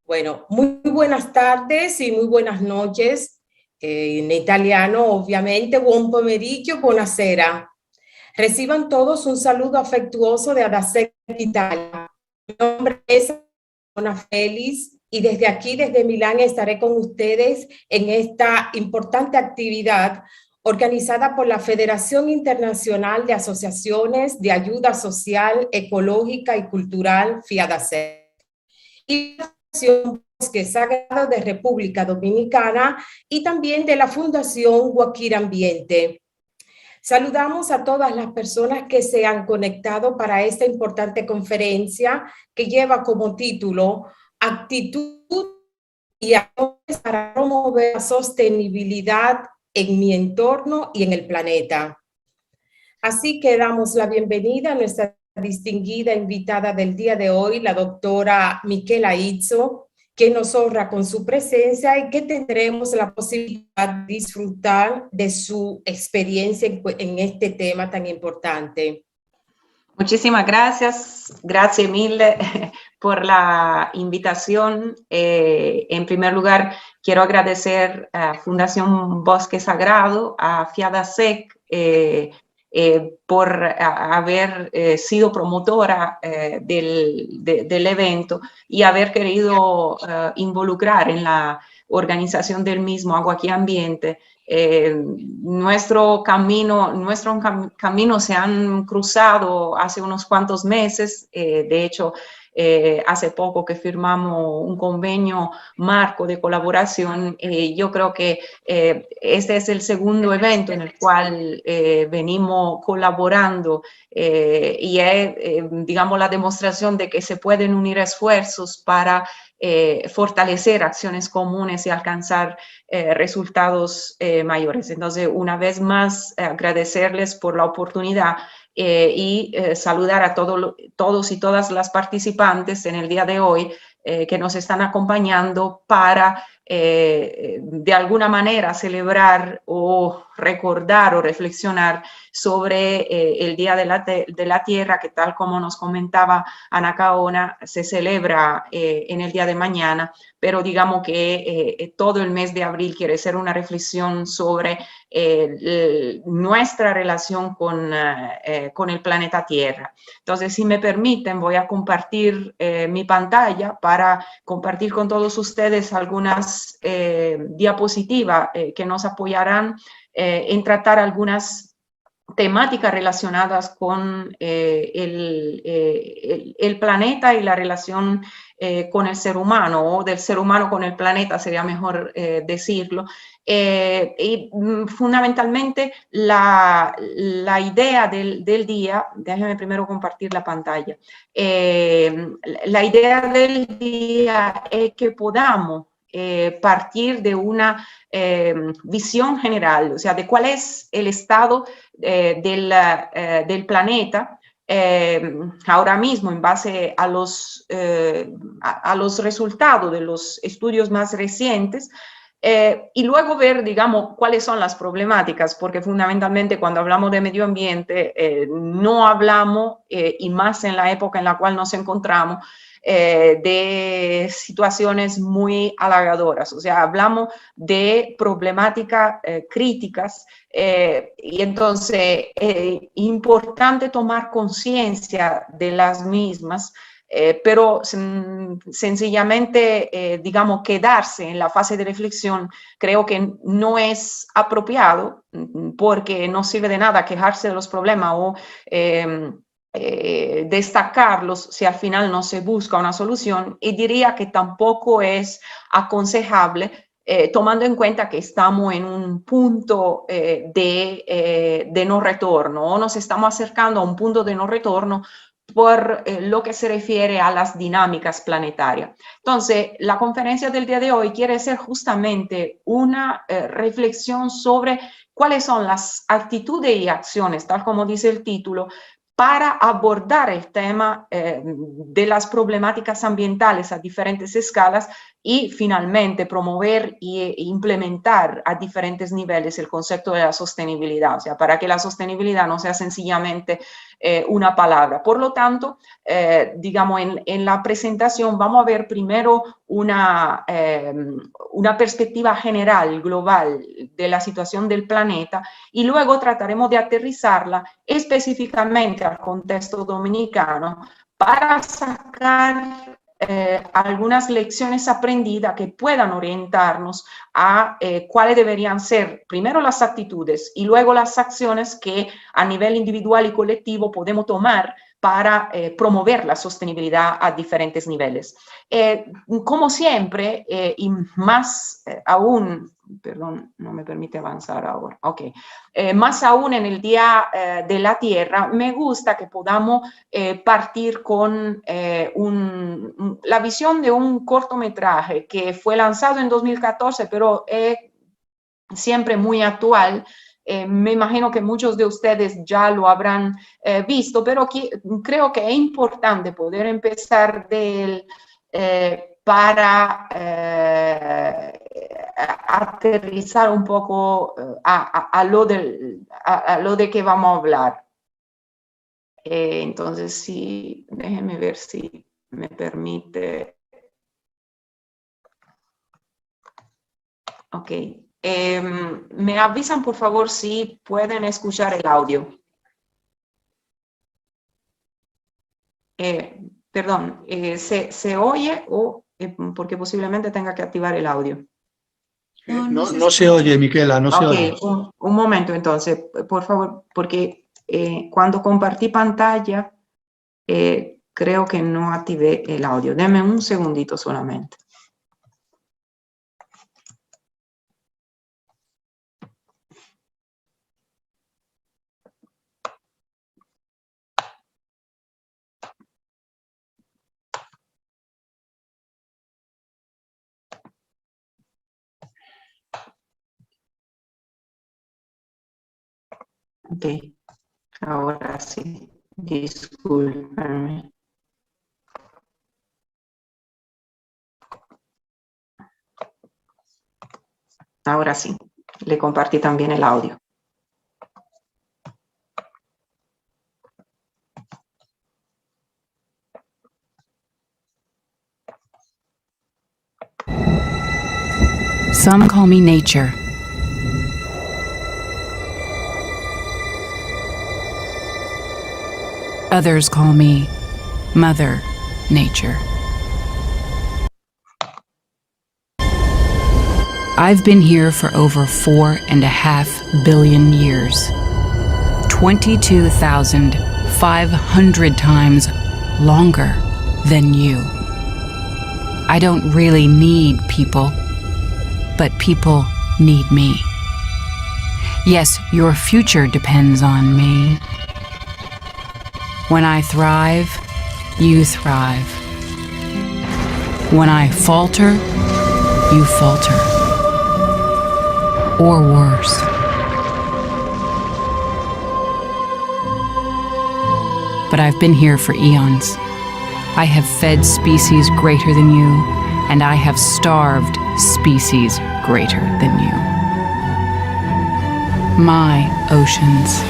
Bueno, muy buenas tardes y muy buenas noches. En italiano, obviamente, buon pomeriggio, buonasera. Reciban todos un saludo afectuoso de Adasec Italia. Mi nombre es Ana Félix y desde aquí, desde Milán, estaré con ustedes en esta importante actividad organizada por la Federación Internacional de Asociaciones de Ayuda Social, Ecológica y Cultural, FIADASEC. Y la Fundación Bosque Sagrado de República Dominicana y también de la Fundación Guajira Ambiente. Saludamos a todas las personas que se han conectado para esta importante conferencia que lleva como título Actitud y acciones para promover la sostenibilidad en mi entorno y en el planeta. Así que damos la bienvenida a nuestra distinguida invitada del día de hoy, la doctora Michela Izzo, que nos honra con su presencia y que tendremos la posibilidad de disfrutar de su experiencia en este tema tan importante. Muchísimas gracias. Gracias mil por la invitación. En primer lugar, quiero agradecer a Fundación Bosque Sagrado, a FIADASEC, por haber sido promotora del evento y haber querido involucrar en la organización del mismo Agua y Ambiente. Nuestro camino se han cruzado hace unos cuantos meses. De hecho, hace poco que firmamos un convenio marco de colaboración. Yo creo que este es el segundo evento en el cual venimos colaborando y es, digamos, la demostración de que se pueden unir esfuerzos para fortalecer acciones comunes y alcanzar resultados mayores. Entonces, una vez más, agradecerles por la oportunidad y saludar a todos y todas las participantes en el día de hoy que nos están acompañando para de alguna manera celebrar o recordar o reflexionar sobre el Día de la Tierra, que tal como nos comentaba Ana Caona, se celebra en el día de mañana, pero digamos que todo el mes de abril quiere ser una reflexión sobre nuestra relación con el planeta Tierra. Entonces, si me permiten, voy a compartir mi pantalla para compartir con todos ustedes algunas diapositivas que nos apoyarán en tratar algunas temáticas relacionadas con el planeta y la relación con el ser humano, o del ser humano con el planeta, sería mejor decirlo. Y fundamentalmente la idea del día, déjenme primero compartir la pantalla, la idea del día es que podamos partir de una visión general, o sea, de cuál es el estado del planeta ahora mismo en base a los resultados de los estudios más recientes. Y luego ver, digamos, cuáles son las problemáticas, porque fundamentalmente cuando hablamos de medio ambiente no hablamos, y más en la época en la cual nos encontramos, de situaciones muy halagadoras. O sea, hablamos de problemáticas críticas y entonces importante tomar conciencia de las mismas. Pero sencillamente, digamos, quedarse en la fase de reflexión creo que no es apropiado, porque no sirve de nada quejarse de los problemas o destacarlos si al final no se busca una solución, y diría que tampoco es aconsejable tomando en cuenta que estamos en un punto de no retorno, o nos estamos acercando a un punto de no retorno por lo que se refiere a las dinámicas planetarias. Entonces, la conferencia del día de hoy quiere ser justamente una reflexión sobre cuáles son las actitudes y acciones, tal como dice el título, para abordar el tema de las problemáticas ambientales a diferentes escalas y finalmente promover e implementar a diferentes niveles el concepto de la sostenibilidad, o sea, para que la sostenibilidad no sea sencillamente una palabra. Por lo tanto, digamos, en la presentación vamos a ver primero una perspectiva general, global, de la situación del planeta y luego trataremos de aterrizarla específicamente al contexto dominicano para sacar algunas lecciones aprendidas que puedan orientarnos a cuáles deberían ser primero las actitudes y luego las acciones que a nivel individual y colectivo podemos tomar para promover la sostenibilidad a diferentes niveles. Como siempre, y más aún, perdón, no me permite avanzar ahora, ok, más aún en el Día de la Tierra, me gusta que podamos partir con la visión de un cortometraje que fue lanzado en 2014, pero es siempre muy actual. Me imagino que muchos de ustedes ya lo habrán visto, pero creo que es importante poder empezar para aterrizar un poco a lo de que vamos a hablar. Entonces, sí, déjenme ver si me permite. Ok. Me avisan, por favor, si pueden escuchar el audio. Perdón, ¿se oye o porque posiblemente tenga que activar el audio? No se oye, Miquela, no se oye. Un momento entonces, por favor, porque cuando compartí pantalla, creo que no activé el audio. Deme un segundito solamente. Ok, ahora sí, discúlpenme. Ahora sí, le compartí también el audio. Some call me nature. Others call me Mother Nature. I've been here for over 4.5 billion years. 22,500 times longer than you. I don't really need people, but people need me. Yes, your future depends on me. When I thrive, you thrive. When I falter, you falter. Or worse. But I've been here for eons. I have fed species greater than you, and I have starved species greater than you. My oceans,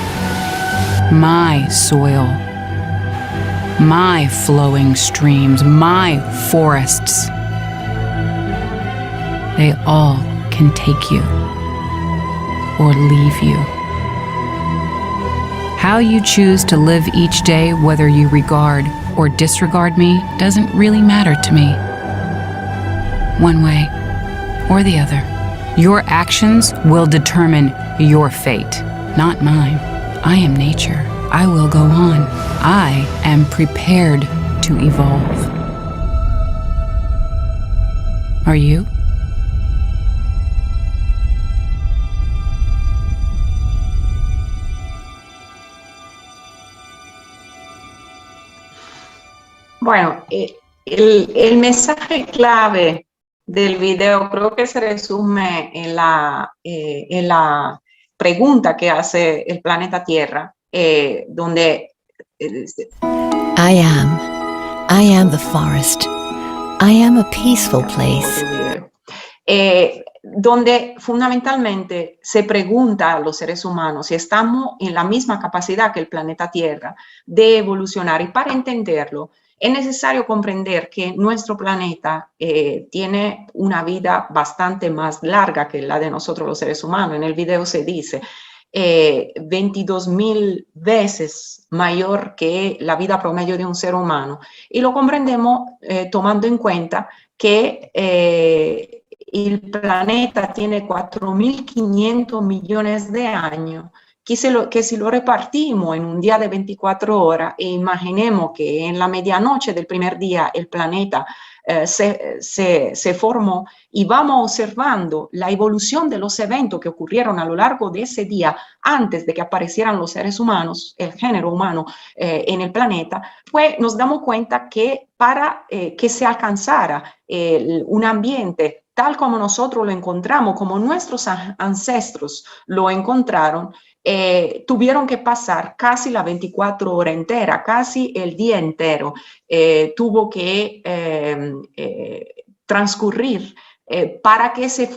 my soil, my flowing streams, my forests, they all can take you or leave you. How you choose to live each day, whether you regard or disregard me, doesn't really matter to me. One way or the other. Your actions will determine your fate, not mine. I am nature. I will go on. I am prepared to evolve. Are you? Bueno, el mensaje clave del video creo que se resume en la pregunta que hace el planeta Tierra, donde I am the forest. I am a peaceful place. Donde fundamentalmente se pregunta a los seres humanos si estamos en la misma capacidad que el planeta Tierra de evolucionar, y para entenderlo es necesario comprender que nuestro planeta tiene una vida bastante más larga que la de nosotros los seres humanos. En el video se dice 22.000 veces mayor que la vida promedio de un ser humano, y lo comprendemos tomando en cuenta que el planeta tiene 4.500 millones de años, que si lo repartimos en un día de 24 horas e imaginemos que en la medianoche del primer día el planeta se formó, y vamos observando la evolución de los eventos que ocurrieron a lo largo de ese día antes de que aparecieran los seres humanos, el género humano en el planeta, pues nos damos cuenta que para que se alcanzara un ambiente tal como nosotros lo encontramos, como nuestros ancestros lo encontraron, tuvieron que pasar casi la 24 horas entera, casi el día entero, tuvo que transcurrir para que se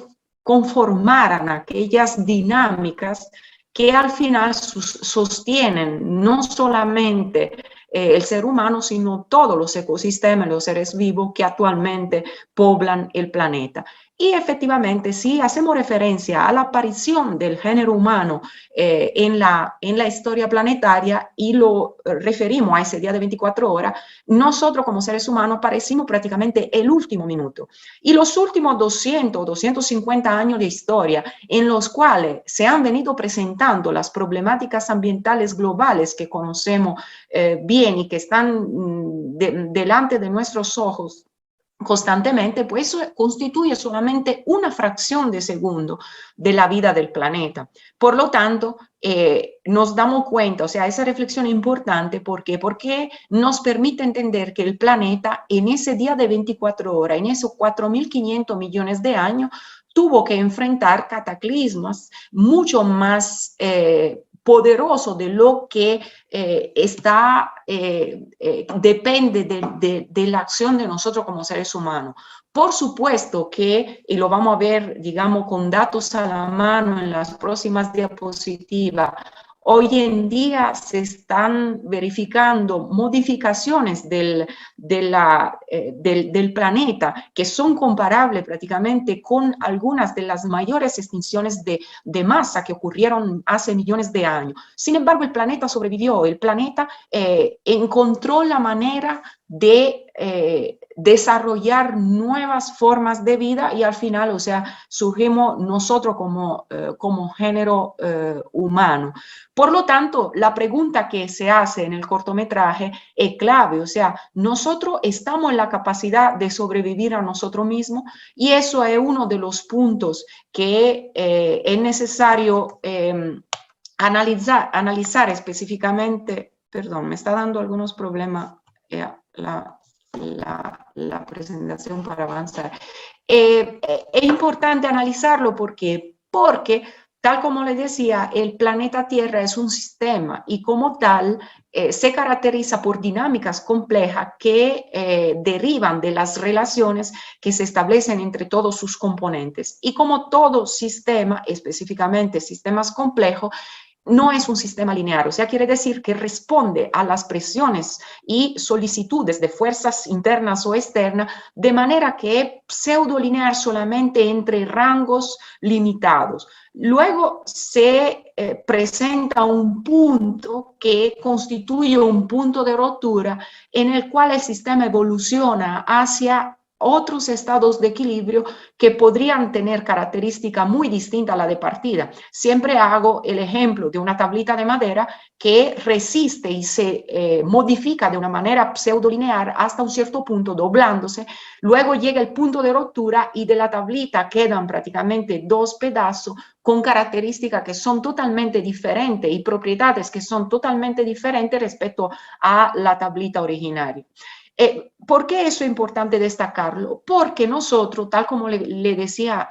conformaran aquellas dinámicas que al final sostienen no solamente el ser humano, sino todos los ecosistemas, los seres vivos que actualmente poblan el planeta. Y efectivamente, si hacemos referencia a la aparición del género humano en la historia planetaria y lo referimos a ese día de 24 horas, nosotros como seres humanos aparecimos prácticamente el último minuto. Y los últimos 200 o 250 años de historia en los cuales se han venido presentando las problemáticas ambientales globales que conocemos bien y que están delante de nuestros ojos constantemente, pues eso constituye solamente una fracción de segundo de la vida del planeta. Por lo tanto, nos damos cuenta, o sea, esa reflexión es importante porque nos permite entender que el planeta en ese día de 24 horas, en esos 4.500 millones de años, tuvo que enfrentar cataclismos mucho más poderoso de lo que depende de la acción de nosotros como seres humanos. Por supuesto que, y lo vamos a ver, digamos, con datos a la mano en las próximas diapositivas, hoy en día se están verificando modificaciones del planeta que son comparables prácticamente con algunas de las mayores extinciones de masa que ocurrieron hace millones de años. Sin embargo, el planeta sobrevivió, el planeta encontró la manera de desarrollar nuevas formas de vida y al final, o sea, surgimos nosotros como género humano. Por lo tanto, la pregunta que se hace en el cortometraje es clave, o sea, nosotros estamos en la capacidad de sobrevivir a nosotros mismos, y eso es uno de los puntos que es necesario analizar específicamente. Perdón, me está dando algunos problemas la presentación para avanzar. Es importante analizarlo porque tal como les decía, el planeta Tierra es un sistema y como tal se caracteriza por dinámicas complejas que derivan de las relaciones que se establecen entre todos sus componentes. Y como todo sistema, específicamente sistemas complejos, no es un sistema lineal, o sea, quiere decir que responde a las presiones y solicitudes de fuerzas internas o externas de manera que es pseudolineal solamente entre rangos limitados. Luego se presenta un punto que constituye un punto de ruptura en el cual el sistema evoluciona hacia otros estados de equilibrio que podrían tener característica muy distinta a la de partida. Siempre hago el ejemplo de una tablita de madera que resiste y se modifica de una manera pseudolineal hasta un cierto punto, doblándose. Luego llega el punto de ruptura y de la tablita quedan prácticamente dos pedazos con características que son totalmente diferentes y propiedades que son totalmente diferentes respecto a la tablita originaria. ¿Por qué eso es importante destacarlo? Porque nosotros, tal como le decía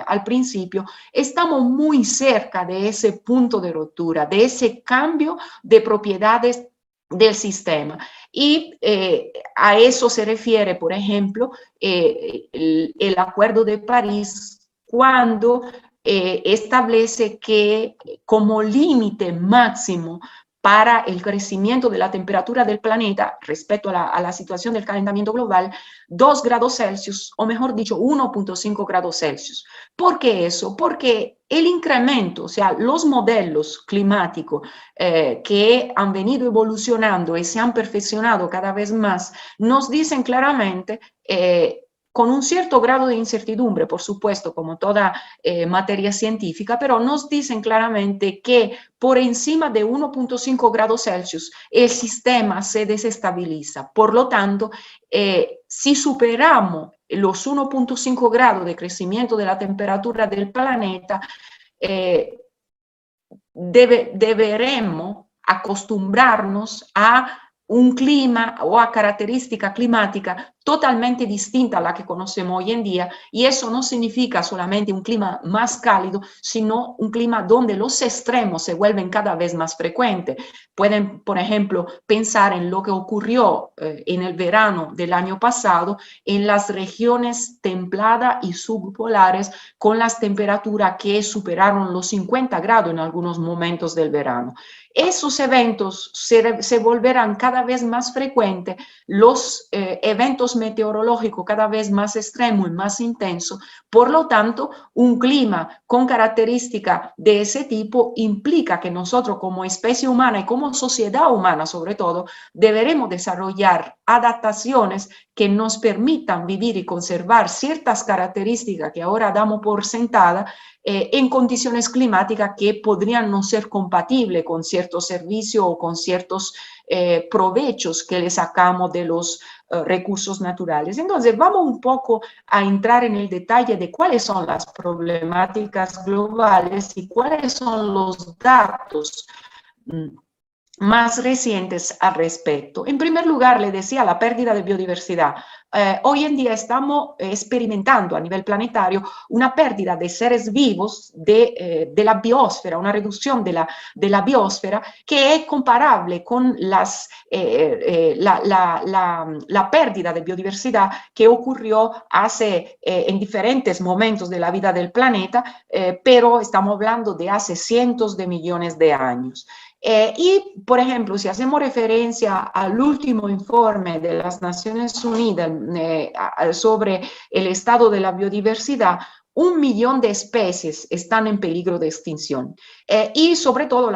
al principio, estamos muy cerca de ese punto de ruptura, de ese cambio de propiedades del sistema. Y a eso se refiere, por ejemplo, el Acuerdo de París, cuando establece que como límite máximo para el crecimiento de la temperatura del planeta respecto a la situación del calentamiento global, 2 grados Celsius, o mejor dicho, 1.5 grados Celsius. ¿Por qué eso? Porque el incremento, o sea, los modelos climáticos que han venido evolucionando y se han perfeccionado cada vez más, nos dicen claramente con un cierto grado de incertidumbre, por supuesto, como toda materia científica, pero nos dicen claramente que por encima de 1.5 grados Celsius el sistema se desestabiliza. Por lo tanto, si superamos los 1.5 grados de crecimiento de la temperatura del planeta, deberemos acostumbrarnos a un clima o a característica climática totalmente distinta a la que conocemos hoy en día, y eso no significa solamente un clima más cálido, sino un clima donde los extremos se vuelven cada vez más frecuentes. Pueden, por ejemplo, pensar en lo que ocurrió en el verano del año pasado en las regiones templadas y subpolares, con las temperaturas que superaron los 50 grados en algunos momentos del verano. Esos eventos se volverán cada vez más frecuentes, los eventos meteorológicos cada vez más extremos y más intensos. Por lo tanto, un clima con características de ese tipo implica que nosotros como especie humana y como sociedad humana sobre todo, deberemos desarrollar adaptaciones que nos permitan vivir y conservar ciertas características que ahora damos por sentadas en condiciones climáticas que podrían no ser compatibles con ciertos servicios o con ciertos provechos que le sacamos de los recursos naturales. Entonces, vamos un poco a entrar en el detalle de cuáles son las problemáticas globales y cuáles son los datos más recientes al respecto. En primer lugar, le decía la pérdida de biodiversidad. Hoy en día estamos experimentando a nivel planetario una pérdida de seres vivos de la biosfera, una reducción de la biosfera que es comparable con la pérdida de biodiversidad que ocurrió en diferentes momentos de la vida del planeta, pero estamos hablando de hace cientos de millones de años. Y, por ejemplo, si hacemos referencia al último informe de las Naciones Unidas sobre el estado de la biodiversidad, 1 millón de especies están en peligro de extinción. Y sobre todo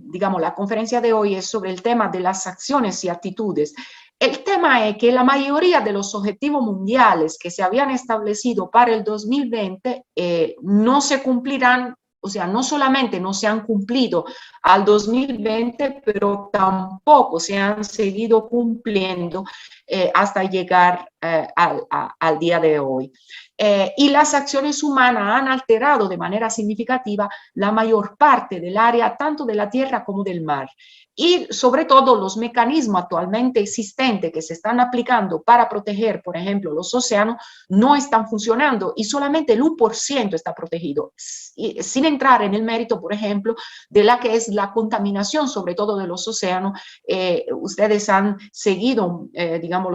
digamos, la conferencia de hoy es sobre el tema de las acciones y actitudes. El tema es que la mayoría de los objetivos mundiales que se habían establecido para el 2020 no se cumplirán. O sea, no solamente no se han cumplido al 2020, pero tampoco se han seguido cumpliendo hasta llegar al día de hoy. Y las acciones humanas han alterado de manera significativa la mayor parte del área, tanto de la tierra como del mar. Y sobre todo los mecanismos actualmente existentes que se están aplicando para proteger, por ejemplo, los océanos, no están funcionando y solamente el 1% está protegido, sin entrar en el mérito, por ejemplo, de la que es la contaminación, sobre todo de los océanos. Ustedes han seguido, digamos,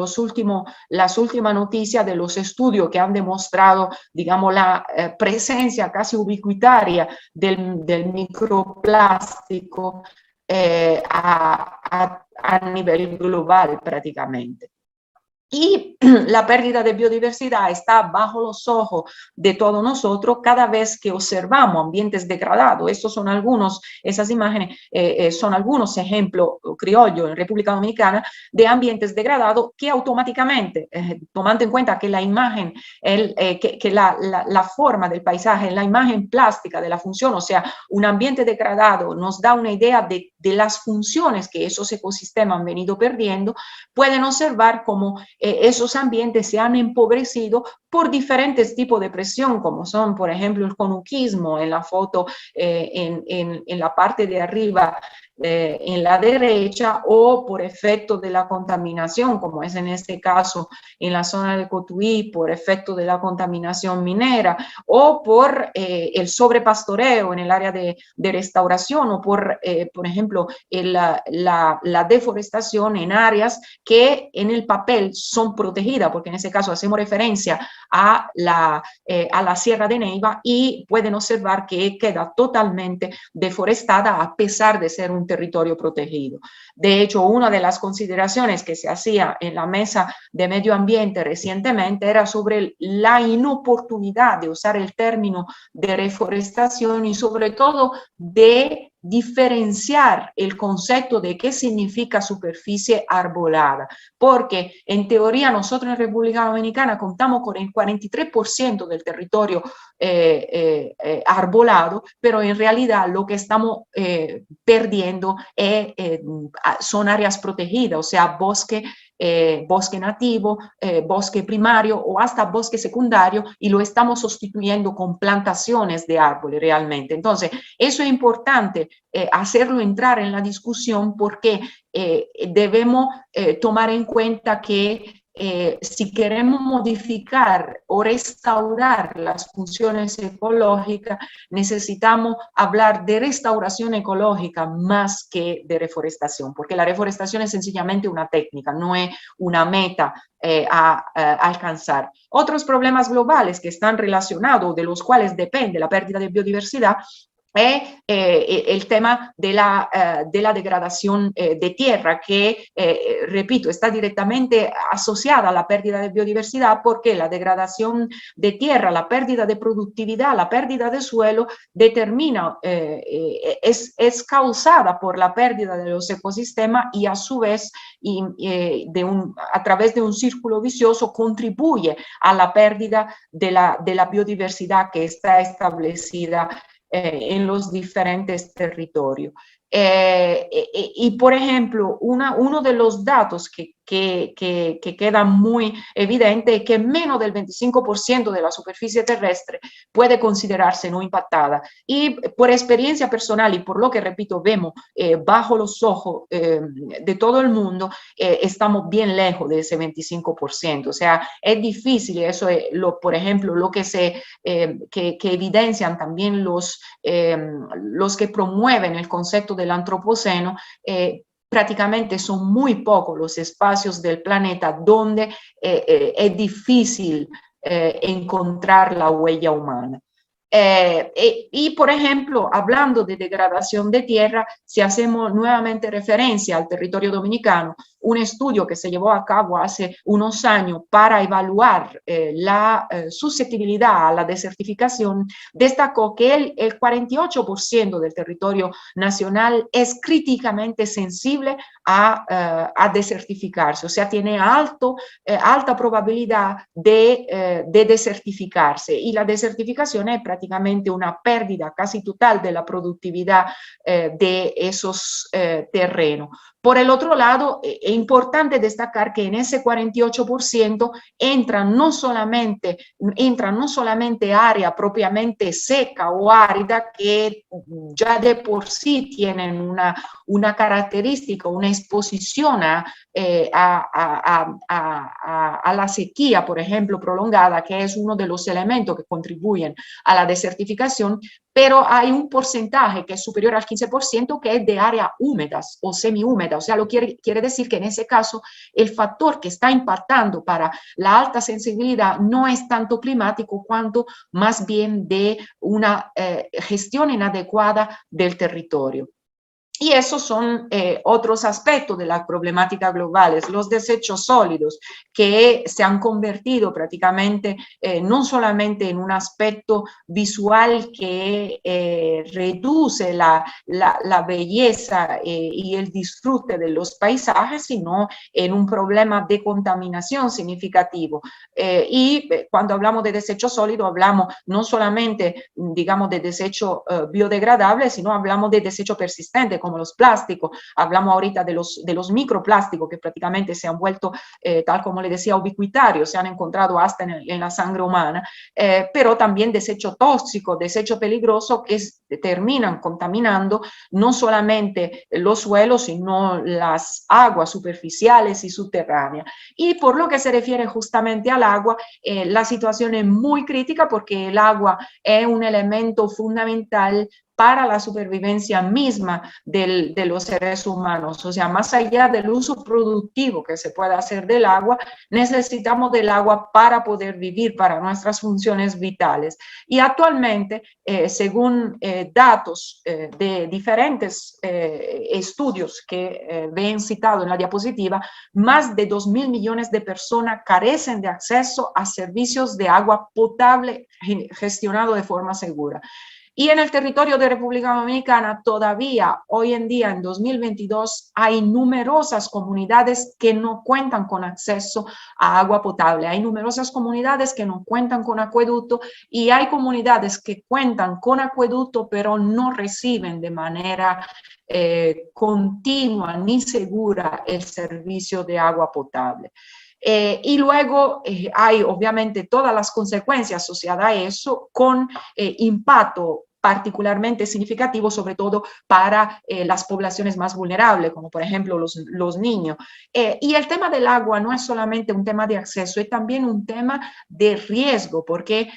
las últimas noticias de los estudios que han demostrado, digamos, la presencia casi ubicuitaria del microplástico a nivel global prácticamente. Y la pérdida de biodiversidad está bajo los ojos de todos nosotros cada vez que observamos ambientes degradados. Esas imágenes son algunos ejemplos criollos en República Dominicana de ambientes degradados que automáticamente, tomando en cuenta que la imagen, la forma del paisaje, la imagen plástica de la función, o sea, un ambiente degradado nos da una idea de las funciones que esos ecosistemas han venido perdiendo. Pueden observar cómo esos ambientes se han empobrecido por diferentes tipos de presión, como son, por ejemplo, el conuquismo. En la foto, en la parte de arriba, en la derecha, o por efecto de la contaminación, como es en este caso en la zona de Cotuí, por efecto de la contaminación minera, o por el sobrepastoreo en el área de restauración, o por ejemplo, la deforestación en áreas que en el papel son protegidas, porque en ese caso hacemos referencia a la Sierra de Neiva, y pueden observar que queda totalmente deforestada a pesar de ser un territorio protegido. De hecho, una de las consideraciones que se hacía en la mesa de medio ambiente recientemente era sobre la inoportunidad de usar el término de reforestación y sobre todo de diferenciar el concepto de qué significa superficie arbolada, porque en teoría nosotros en República Dominicana contamos con el 43% del territorio arbolado, pero en realidad lo que estamos perdiendo son áreas protegidas, o sea, bosque nativo, bosque primario o hasta bosque secundario, y lo estamos sustituyendo con plantaciones de árboles realmente. Entonces, eso es importante hacerlo entrar en la discusión, porque debemos tomar en cuenta que si queremos modificar o restaurar las funciones ecológicas, necesitamos hablar de restauración ecológica más que de reforestación, porque la reforestación es sencillamente una técnica, no es una meta a alcanzar. Otros problemas globales que están relacionados, de los cuales depende la pérdida de biodiversidad, es el tema de la degradación de tierra, que, repito, está directamente asociada a la pérdida de biodiversidad, porque la degradación de tierra, la pérdida de productividad, la pérdida de suelo, determina, es causada por la pérdida de los ecosistemas, y a su vez, a través de un círculo vicioso, contribuye a la pérdida de la biodiversidad que está establecida en los diferentes territorios. Y por ejemplo, uno de los datos que queda muy evidente es que menos del 25% de la superficie terrestre puede considerarse no impactada. Y por experiencia personal y por lo que, repito, vemos bajo los ojos de todo el mundo, estamos bien lejos de ese 25%. O sea, es difícil, eso es por ejemplo, lo que que evidencian también los que promueven el concepto del antropoceno. Prácticamente son muy pocos los espacios del planeta donde es difícil encontrar la huella humana. Y por ejemplo, hablando de degradación de tierra, si hacemos nuevamente referencia al territorio dominicano, un estudio que se llevó a cabo hace unos años para evaluar la susceptibilidad a la desertificación, destacó que el 48% del territorio nacional es críticamente sensible a desertificarse, o sea, tiene alta probabilidad de desertificarse, y la desertificación es prácticamente una pérdida casi total de la productividad de esos terrenos. Por el otro lado, es importante destacar que en ese 48% entran no solamente área propiamente seca o árida, que ya de por sí tienen una característica, una exposición a la sequía, por ejemplo, prolongada, que es uno de los elementos que contribuyen a la desertificación, pero hay un porcentaje que es superior al 15% que es de áreas húmedas o semihúmedas. O sea, quiere decir que en ese caso el factor que está impactando para la alta sensibilidad no es tanto climático, cuanto más bien de una gestión inadecuada del territorio. Y esos son otros aspectos de las problemáticas globales, los desechos sólidos, que se han convertido prácticamente no solamente en un aspecto visual que reduce la belleza y el disfrute de los paisajes, sino en un problema de contaminación significativo. Y cuando hablamos de desecho sólido, hablamos no solamente, digamos, de desecho biodegradable, sino hablamos de desecho persistente, como los plásticos. Hablamos ahorita de los microplásticos, que prácticamente se han vuelto, tal como le decía, ubicuitarios, se han encontrado hasta en la sangre humana, pero también desecho tóxico, desecho peligroso, que terminan contaminando no solamente los suelos, sino las aguas superficiales y subterráneas. Y por lo que se refiere justamente al agua, la situación es muy crítica porque el agua es un elemento fundamental para la supervivencia misma de los seres humanos. O sea, más allá del uso productivo que se pueda hacer del agua, necesitamos del agua para poder vivir, para nuestras funciones vitales. Y actualmente, según datos de diferentes estudios que ven citado en la diapositiva, más de 2.000 millones de personas carecen de acceso a servicios de agua potable gestionado de forma segura. Y en el territorio de República Dominicana todavía hoy en día, en 2022, hay numerosas comunidades que no cuentan con acceso a agua potable. Hay numerosas comunidades que no cuentan con acueducto y hay comunidades que cuentan con acueducto pero no reciben de manera continua ni segura el servicio de agua potable. Y luego hay obviamente todas las consecuencias asociadas a eso con impacto particularmente significativo, sobre todo para las poblaciones más vulnerables, como por ejemplo los niños. Y el tema del agua no es solamente un tema de acceso, es también un tema de riesgo, porque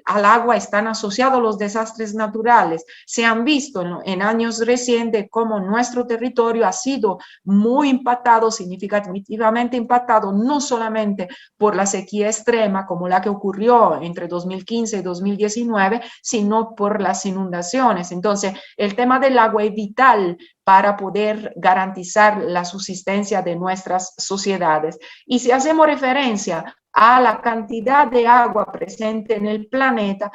al agua están asociados los desastres naturales. Se han visto en años recientes cómo nuestro territorio ha sido muy impactado, significativamente impactado, no solamente por la sequía extrema, como la que ocurrió entre 2015 y 2019, sino por las inundaciones. Entonces, el tema del agua es vital para poder garantizar la subsistencia de nuestras sociedades. Y si hacemos referencia a la cantidad de agua presente en el planeta,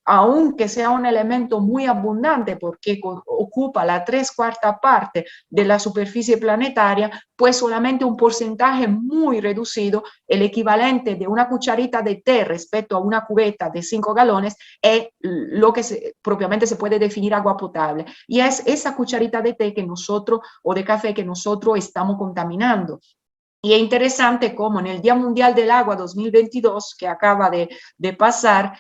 aunque sea un elemento muy abundante porque ocupa la 3/4 parte de la superficie planetaria, pues solamente un porcentaje muy reducido, el equivalente de una cucharita de té respecto a una cubeta de 5 galones, es lo que propiamente se puede definir agua potable. Y es esa cucharita de té que nosotros, o de café que nosotros estamos contaminando. Y es interesante cómo en el Día Mundial del Agua 2022, que acaba de pasar,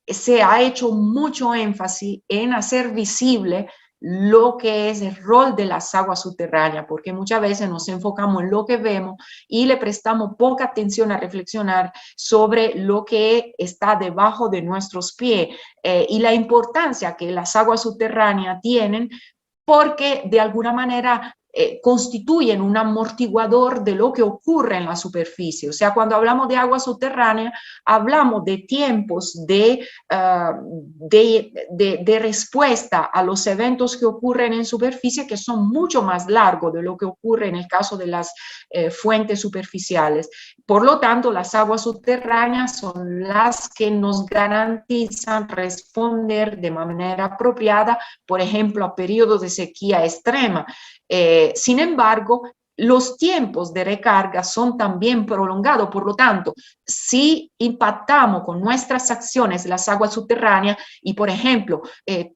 se ha hecho mucho énfasis en hacer visible lo que es el rol de las aguas subterráneas, porque muchas veces nos enfocamos en lo que vemos y le prestamos poca atención a reflexionar sobre lo que está debajo de nuestros pies y la importancia que las aguas subterráneas tienen, porque de alguna manera constituyen un amortiguador de lo que ocurre en la superficie. O sea, cuando hablamos de agua subterránea, hablamos de tiempos de respuesta a los eventos que ocurren en superficie que son mucho más largos de lo que ocurre en el caso de las fuentes superficiales. Por lo tanto, las aguas subterráneas son las que nos garantizan responder de manera apropiada, por ejemplo, a periodos de sequía extrema. Sin embargo, los tiempos de recarga son también prolongados. Por lo tanto, si impactamos con nuestras acciones las aguas subterráneas y, por ejemplo,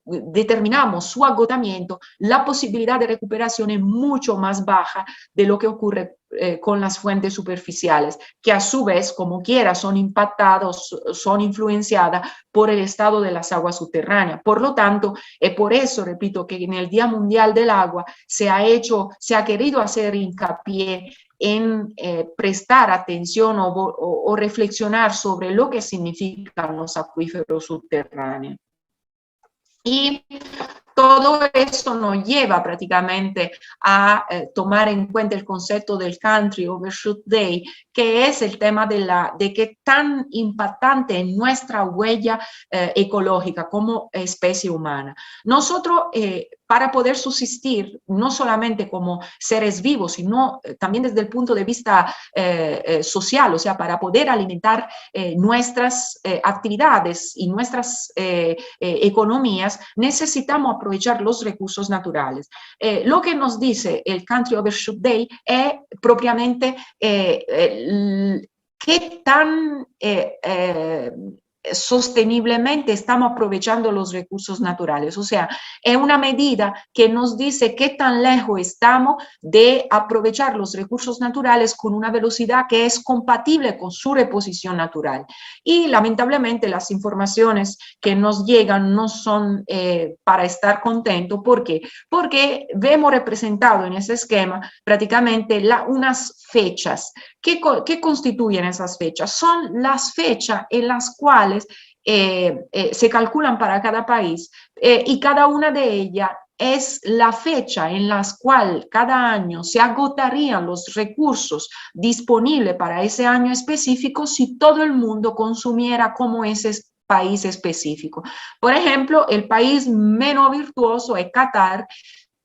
determinamos su agotamiento, la posibilidad de recuperación es mucho más baja de lo que ocurre con las fuentes superficiales, que a su vez, como quiera, son impactados, son influenciadas por el estado de las aguas subterráneas. Por lo tanto, por eso, repito, que en el Día Mundial del Agua se ha querido hacer hincapié en prestar atención o reflexionar sobre lo que significan los acuíferos subterráneos. Y todo eso nos lleva prácticamente a tomar en cuenta el concepto del Country Overshoot Day, que es el tema de qué tan impactante es nuestra huella ecológica como especie humana. Nosotros, para poder subsistir, no solamente como seres vivos, sino también desde el punto de vista social, o sea, para poder alimentar nuestras actividades y nuestras economías, necesitamos aprovechar los recursos naturales. Lo que nos dice el Country Overshoot Day es propiamente qué tan sosteniblemente estamos aprovechando los recursos naturales. O sea, es una medida que nos dice qué tan lejos estamos de aprovechar los recursos naturales con una velocidad que es compatible con su reposición natural. Y lamentablemente las informaciones que nos llegan no son para estar contentos. ¿Por qué? Porque vemos representado en ese esquema prácticamente unas fechas. ¿Qué constituyen esas fechas? Son las fechas en las cuales se calculan para cada país y cada una de ellas es la fecha en la cual cada año se agotarían los recursos disponibles para ese año específico si todo el mundo consumiera como ese país específico. Por ejemplo, el país menos virtuoso es Qatar.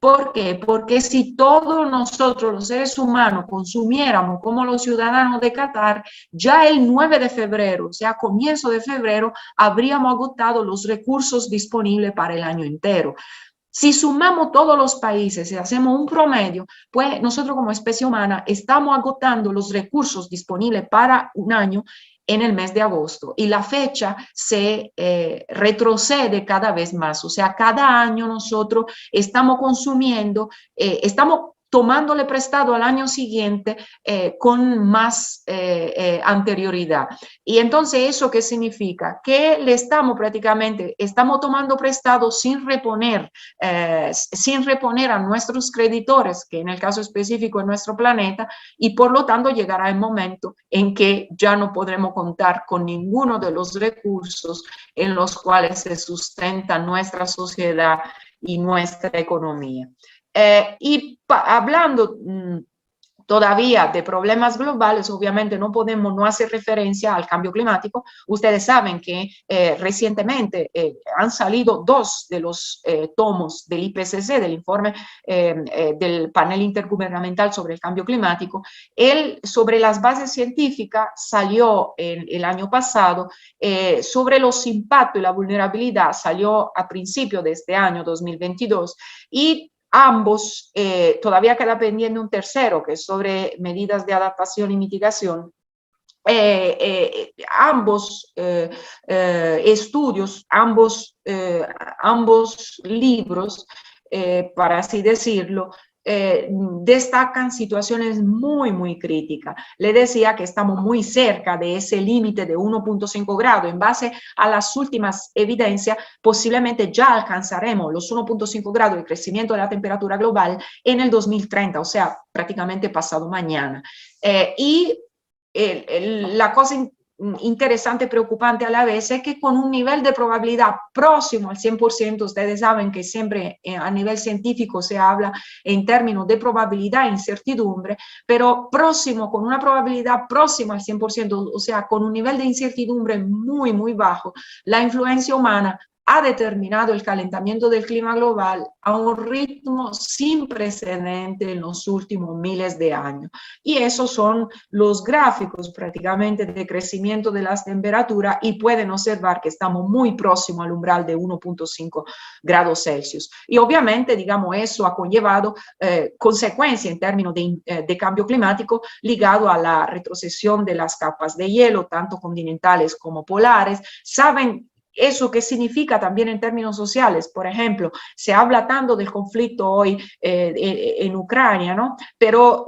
¿Por qué? Porque si todos nosotros, los seres humanos, consumiéramos como los ciudadanos de Qatar, ya el 9 de febrero, o sea, comienzo de febrero, habríamos agotado los recursos disponibles para el año entero. Si sumamos todos los países y hacemos un promedio, pues nosotros como especie humana estamos agotando los recursos disponibles para un año en el mes de agosto y la fecha se retrocede cada vez más. O sea, cada año nosotros estamos consumiendo, estamos tomándole prestado al año siguiente con más anterioridad. Y entonces, ¿eso qué significa? Que le estamos tomando prestado sin reponer a nuestros creditores, que en el caso específico es nuestro planeta, y por lo tanto llegará el momento en que ya no podremos contar con ninguno de los recursos en los cuales se sustenta nuestra sociedad y nuestra economía. Hablando todavía de problemas globales, obviamente no podemos no hacer referencia al cambio climático. Ustedes saben que recientemente han salido 2 de los tomos del IPCC, del informe del panel intergubernamental sobre el cambio climático. Sobre las bases científicas salió el año pasado, sobre los impactos y la vulnerabilidad salió a principios de este año 2022 y ambos, todavía queda pendiente un tercero, que es sobre medidas de adaptación y mitigación. Ambos estudios, ambos libros, para así decirlo, destacan situaciones muy, muy críticas. Le decía que estamos muy cerca de ese límite de 1.5 grados. En base a las últimas evidencias, posiblemente ya alcanzaremos los 1.5 grados de crecimiento de la temperatura global en el 2030, o sea, prácticamente pasado mañana. La cosa interesante, preocupante a la vez, es que con un nivel de probabilidad próximo al 100%, ustedes saben que siempre a nivel científico se habla en términos de probabilidad e incertidumbre, pero con una probabilidad próxima al 100%, o sea, con un nivel de incertidumbre muy, muy bajo, la influencia humana ha determinado el calentamiento del clima global a un ritmo sin precedente en los últimos miles de años. Y esos son los gráficos prácticamente de crecimiento de las temperaturas y pueden observar que estamos muy próximos al umbral de 1.5 grados Celsius. Y obviamente, digamos, eso ha conllevado consecuencias en términos de cambio climático ligado a la retrocesión de las capas de hielo, tanto continentales como polares. ¿Saben eso qué significa también en términos sociales? Por ejemplo, se habla tanto del conflicto hoy en Ucrania, ¿no? Pero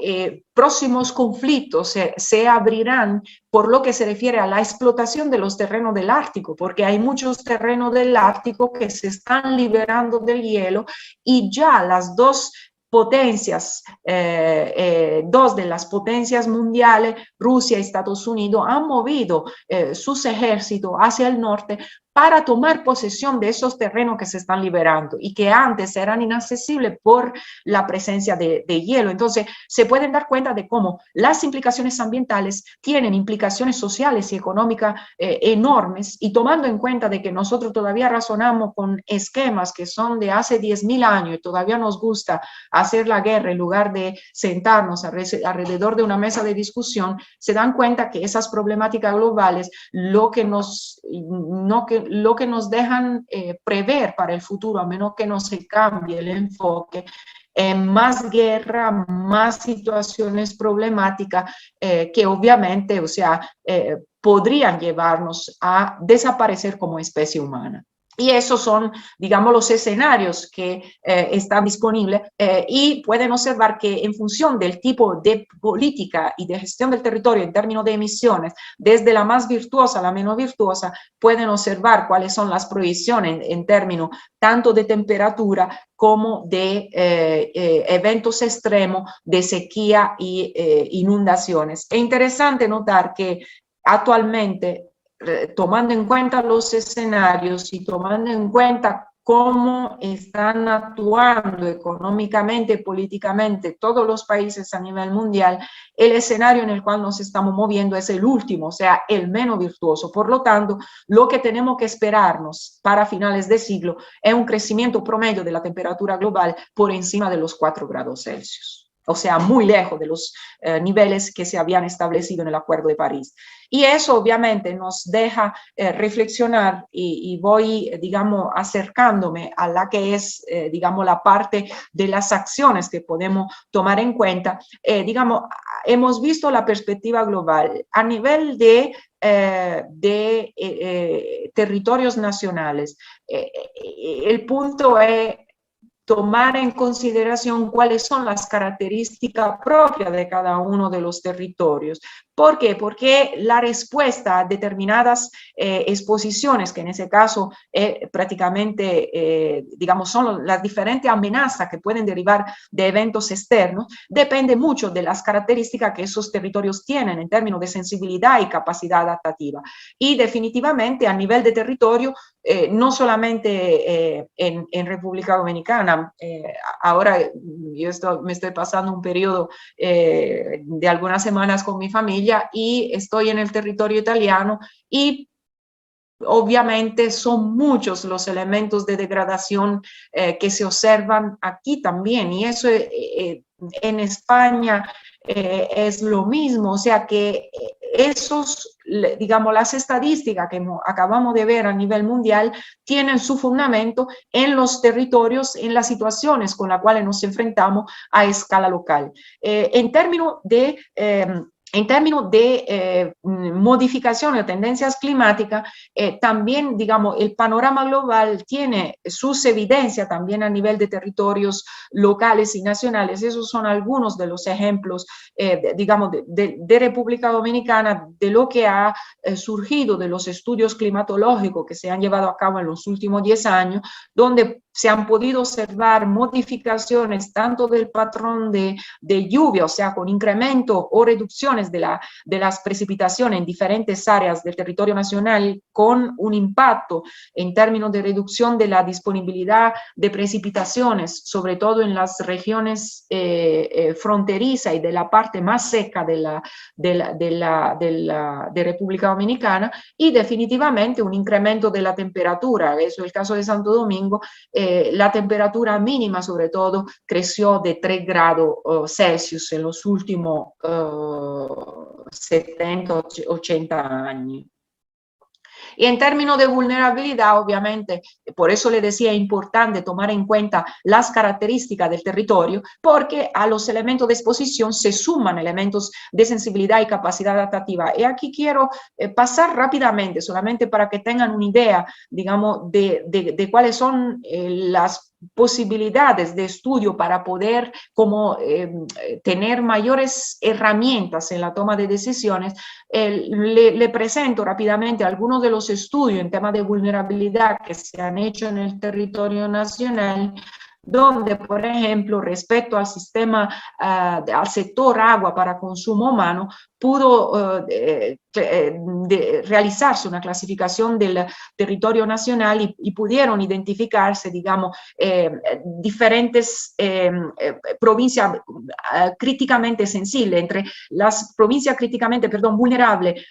próximos conflictos se abrirán por lo que se refiere a la explotación de los terrenos del Ártico, porque hay muchos terrenos del Ártico que se están liberando del hielo y ya las dos potencias, 2 de las potencias mundiales, Rusia y Estados Unidos, han movido sus ejércitos hacia el norte para tomar posesión de esos terrenos que se están liberando y que antes eran inaccesibles por la presencia de hielo. Entonces, se pueden dar cuenta de cómo las implicaciones ambientales tienen implicaciones sociales y económicas enormes, y tomando en cuenta de que nosotros todavía razonamos con esquemas que son de hace 10.000 años y todavía nos gusta hacer la guerra en lugar de sentarnos alrededor de una mesa de discusión, se dan cuenta que esas problemáticas globales lo que nos dejan prever para el futuro, a menos que no se cambie el enfoque, más guerra, más situaciones problemáticas que obviamente, o sea, podrían llevarnos a desaparecer como especie humana. Y esos son, digamos, los escenarios que están disponibles y pueden observar que en función del tipo de política y de gestión del territorio en términos de emisiones, desde la más virtuosa a la menos virtuosa, pueden observar cuáles son las proyecciones en términos tanto de temperatura como de eventos extremos de sequía y inundaciones. Es interesante notar que actualmente, tomando en cuenta los escenarios y tomando en cuenta cómo están actuando económicamente y políticamente todos los países a nivel mundial, el escenario en el cual nos estamos moviendo es el último, o sea, el menos virtuoso. Por lo tanto, lo que tenemos que esperarnos para finales de siglo es un crecimiento promedio de la temperatura global por encima de los 4 grados Celsius. O sea, muy lejos de los niveles que se habían establecido en el Acuerdo de París. Y eso obviamente nos deja reflexionar y voy, digamos, acercándome a la que es, digamos, la parte de las acciones que podemos tomar en cuenta. Digamos, hemos visto la perspectiva global a nivel de territorios nacionales. El punto es tomar en consideración cuáles son las características propias de cada uno de los territorios. ¿Por qué? Porque la respuesta a determinadas exposiciones, que en ese caso prácticamente, digamos, son las diferentes amenazas que pueden derivar de eventos externos, depende mucho de las características que esos territorios tienen en términos de sensibilidad y capacidad adaptativa. Y definitivamente a nivel de territorio, no solamente en República Dominicana, ahora yo me estoy pasando un periodo de algunas semanas con mi familia y estoy en el territorio italiano y obviamente son muchos los elementos de degradación que se observan aquí también y eso en España es lo mismo, o sea que esos, digamos, las estadísticas que acabamos de ver a nivel mundial tienen su fundamento en los territorios, en las situaciones con las cuales nos enfrentamos a escala local. En términos de modificación de tendencias climáticas, también, digamos, el panorama global tiene sus evidencias también a nivel de territorios locales y nacionales. Esos son algunos de los ejemplos, digamos, de República Dominicana, de lo que ha surgido de los estudios climatológicos que se han llevado a cabo en los últimos 10 años, donde se han podido observar modificaciones tanto del patrón de lluvia, o sea, con incremento o reducciones de las precipitaciones en diferentes áreas del territorio nacional, con un impacto en términos de reducción de la disponibilidad de precipitaciones, sobre todo en las regiones fronterizas y de la parte más seca de República Dominicana, y definitivamente un incremento de la temperatura. Eso es el caso de Santo Domingo. La temperatura mínima, sobre todo, creció de 3 grados Celsius en los últimos 70, 80 años. Y en términos de vulnerabilidad, obviamente, por eso le decía, es importante tomar en cuenta las características del territorio, porque a los elementos de exposición se suman elementos de sensibilidad y capacidad adaptativa. Y aquí quiero pasar rápidamente, solamente para que tengan una idea, digamos, de cuáles son las posibilidades de estudio para poder tener mayores herramientas en la toma de decisiones. Le presento rápidamente algunos de los estudios en tema de vulnerabilidad que se han hecho en el territorio nacional, donde, por ejemplo, respecto al sistema, al sector agua para consumo humano, pudo realizarse una clasificación del territorio nacional y pudieron identificarse, digamos, diferentes provincias críticamente sensibles. Entre las provincias críticamente, vulnerables,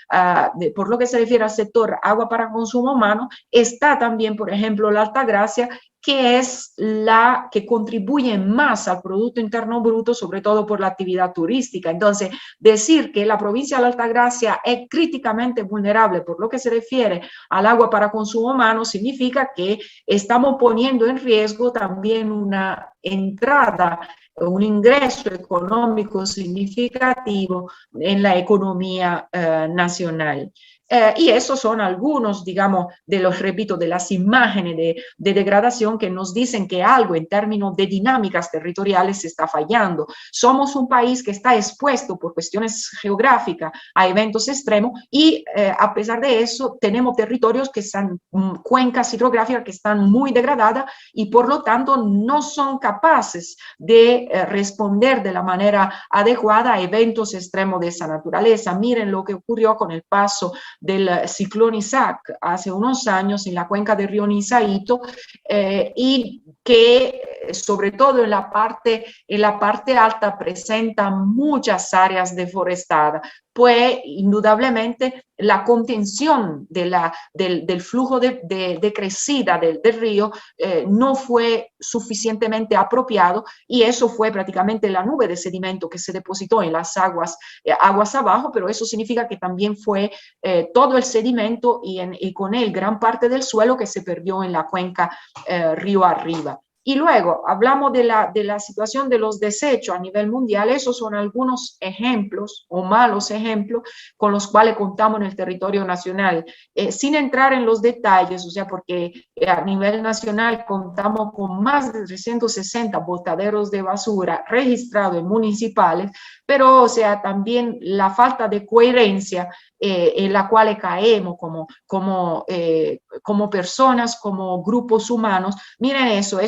por lo que se refiere al sector agua para consumo humano, está también, por ejemplo, la Altagracia, que es la que contribuye más al Producto Interno Bruto, sobre todo por la actividad turística. Entonces, decir que la provincia de la Altagracia es críticamente vulnerable por lo que se refiere al agua para consumo humano, significa que estamos poniendo en riesgo también una entrada, un ingreso económico significativo en la economía nacional. Y esos son algunos, digamos, de los, repito, de las imágenes de degradación que nos dicen que algo en términos de dinámicas territoriales se está fallando. Somos un país que está expuesto por cuestiones geográficas a eventos extremos y a pesar de eso tenemos territorios que están, cuencas hidrográficas que están muy degradadas y por lo tanto no son capaces de responder de la manera adecuada a eventos extremos de esa naturaleza. Miren lo que ocurrió con el paso del ciclón Isaac hace unos años en la cuenca del río Nisaíto y que sobre todo en la parte alta presenta muchas áreas deforestadas, pues indudablemente la contención del flujo de crecida del río no fue suficientemente apropiado y eso fue prácticamente la nube de sedimento que se depositó en las aguas abajo, pero eso significa que también fue todo el sedimento y con él gran parte del suelo que se perdió en la cuenca río arriba. Y luego hablamos de la situación de los desechos a nivel mundial. Esos son algunos ejemplos o malos ejemplos con los cuales contamos en el territorio nacional. Sin entrar en los detalles, o sea, porque a nivel nacional contamos con más de 360 botaderos de basura registrados en municipales, pero, o sea, también la falta de coherencia en la cual caemos como personas, como grupos humanos. Miren eso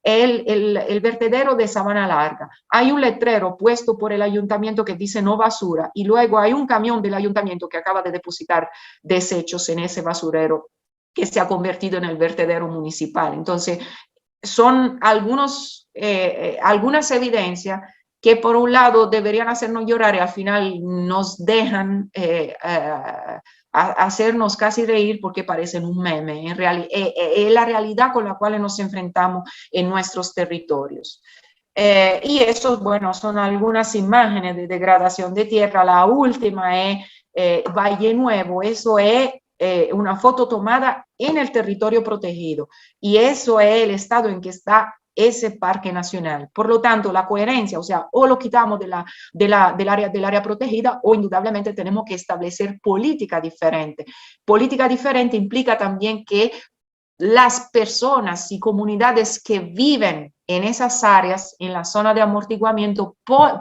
el vertedero de Sabana Larga. Hay un letrero puesto por el ayuntamiento que dice no basura y luego hay un camión del ayuntamiento que acaba de depositar desechos en ese basurero que se ha convertido en el vertedero municipal. Entonces, son algunas evidencias que por un lado deberían hacernos llorar y al final nos dejan hacernos casi reír porque parecen un meme. Es la realidad con la cual nos enfrentamos en nuestros territorios. Y eso, bueno, son algunas imágenes de degradación de tierra. La última es Valle Nuevo. Eso es una foto tomada en el territorio protegido. Y eso es el estado en que está ese parque nacional. Por lo tanto, la coherencia, o sea, o lo quitamos del área protegida o indudablemente tenemos que establecer política diferente. Política diferente implica también que las personas y comunidades que viven en esas áreas, en la zona de amortiguamiento,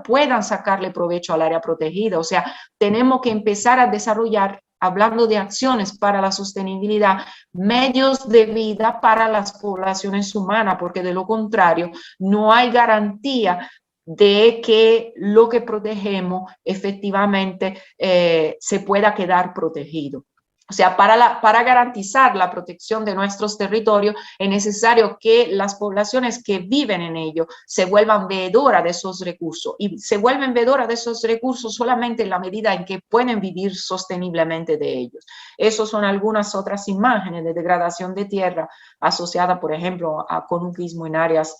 puedan sacarle provecho al área protegida. O sea, tenemos que empezar a desarrollar, hablando de acciones para la sostenibilidad, medios de vida para las poblaciones humanas, porque de lo contrario no hay garantía de que lo que protegemos efectivamente se pueda quedar protegido. O sea, para garantizar la protección de nuestros territorios es necesario que las poblaciones que viven en ellos se vuelvan veedoras de esos recursos y se vuelven veedoras de esos recursos solamente en la medida en que pueden vivir sosteniblemente de ellos. Esas son algunas otras imágenes de degradación de tierra asociada, por ejemplo, a conuquismo en áreas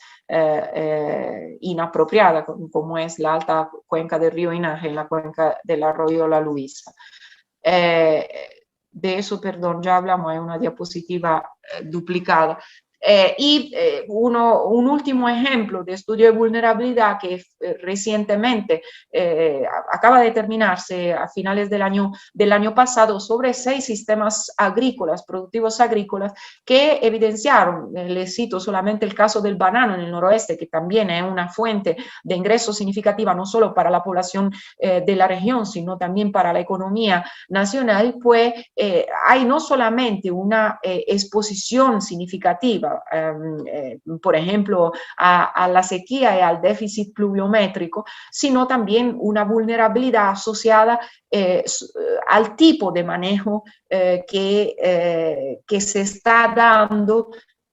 inapropiadas, como es la alta cuenca del río Inaje, en la cuenca del arroyo La Luisa. De eso, perdón, ya hablamos, es una diapositiva duplicada. Un último ejemplo de estudio de vulnerabilidad que recientemente acaba de terminarse a finales del año pasado sobre 6 sistemas agrícolas, productivos agrícolas, que evidenciaron, les cito solamente el caso del banano en el noroeste, que también es una fuente de ingresos significativa no solo para la población de la región, sino también para la economía nacional, pues hay no solamente una exposición significativa, por ejemplo, a la sequía y al déficit pluviométrico, sino también una vulnerabilidad asociada al tipo de manejo que se está dando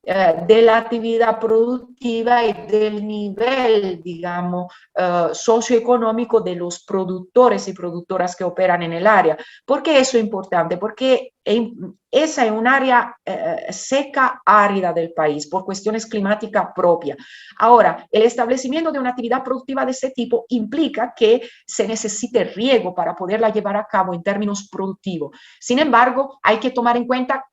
de la actividad productiva y del nivel, digamos, socioeconómico de los productores y productoras que operan en el área. ¿Por qué eso es importante? Porque esa es un área seca, árida del país, por cuestiones climáticas propias. Ahora, el establecimiento de una actividad productiva de ese tipo implica que se necesite riego para poderla llevar a cabo en términos productivos. Sin embargo, hay que tomar en cuenta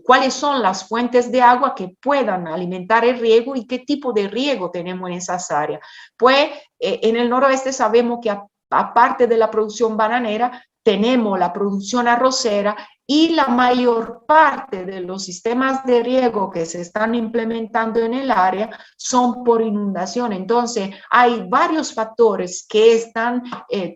cuáles son las fuentes de agua que puedan alimentar el riego y qué tipo de riego tenemos en esas áreas. Pues en el noroeste sabemos que aparte de la producción bananera, tenemos la producción arrocera y la mayor parte de los sistemas de riego que se están implementando en el área son por inundación. Entonces, hay varios factores que están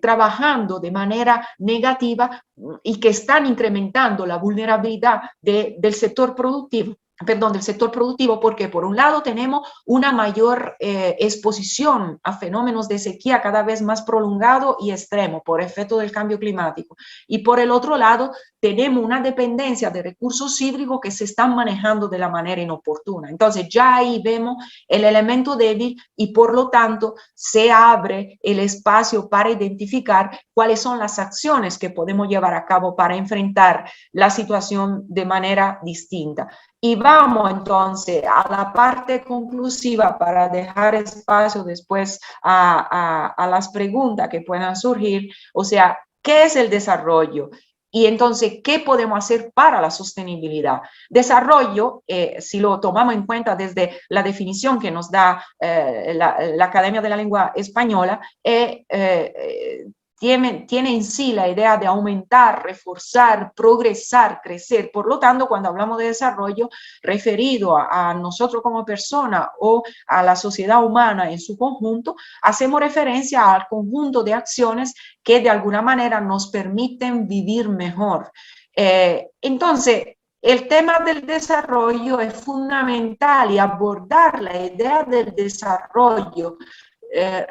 trabajando de manera negativa y que están incrementando la vulnerabilidad del sector productivo. Del sector productivo, porque por un lado tenemos una mayor exposición a fenómenos de sequía cada vez más prolongado y extremo por efecto del cambio climático, y por el otro lado tenemos una dependencia de recursos hídricos que se están manejando de la manera inoportuna. Entonces ya ahí vemos el elemento débil y por lo tanto se abre el espacio para identificar cuáles son las acciones que podemos llevar a cabo para enfrentar la situación de manera distinta. Y vamos entonces a la parte conclusiva para dejar espacio después a las preguntas que puedan surgir. O sea, ¿qué es el desarrollo? Y entonces, ¿qué podemos hacer para la sostenibilidad? Desarrollo, si lo tomamos en cuenta desde la definición que nos da la Academia de la Lengua Española, tiene en sí la idea de aumentar, reforzar, progresar, crecer. Por lo tanto, cuando hablamos de desarrollo referido a nosotros como persona o a la sociedad humana en su conjunto, hacemos referencia al conjunto de acciones que de alguna manera nos permiten vivir mejor. Entonces, el tema del desarrollo es fundamental y abordar la idea del desarrollo,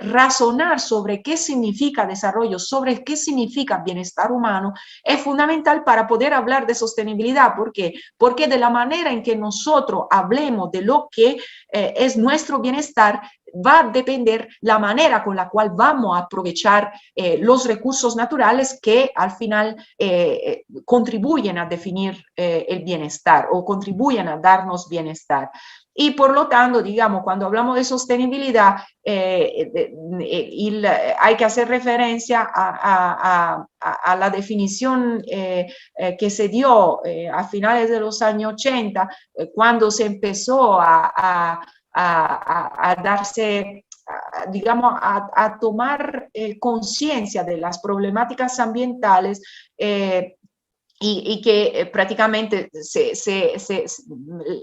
razonar sobre qué significa desarrollo, sobre qué significa bienestar humano, es fundamental para poder hablar de sostenibilidad. ¿Por qué? Porque de la manera en que nosotros hablemos de lo que es nuestro bienestar, va a depender la manera con la cual vamos a aprovechar los recursos naturales que al final contribuyen a definir el bienestar o contribuyen a darnos bienestar. Y por lo tanto, digamos, cuando hablamos de sostenibilidad, hay que hacer referencia a la definición que se dio a finales de los años 80, cuando se empezó a darse, digamos, a tomar conciencia de las problemáticas ambientales, y que prácticamente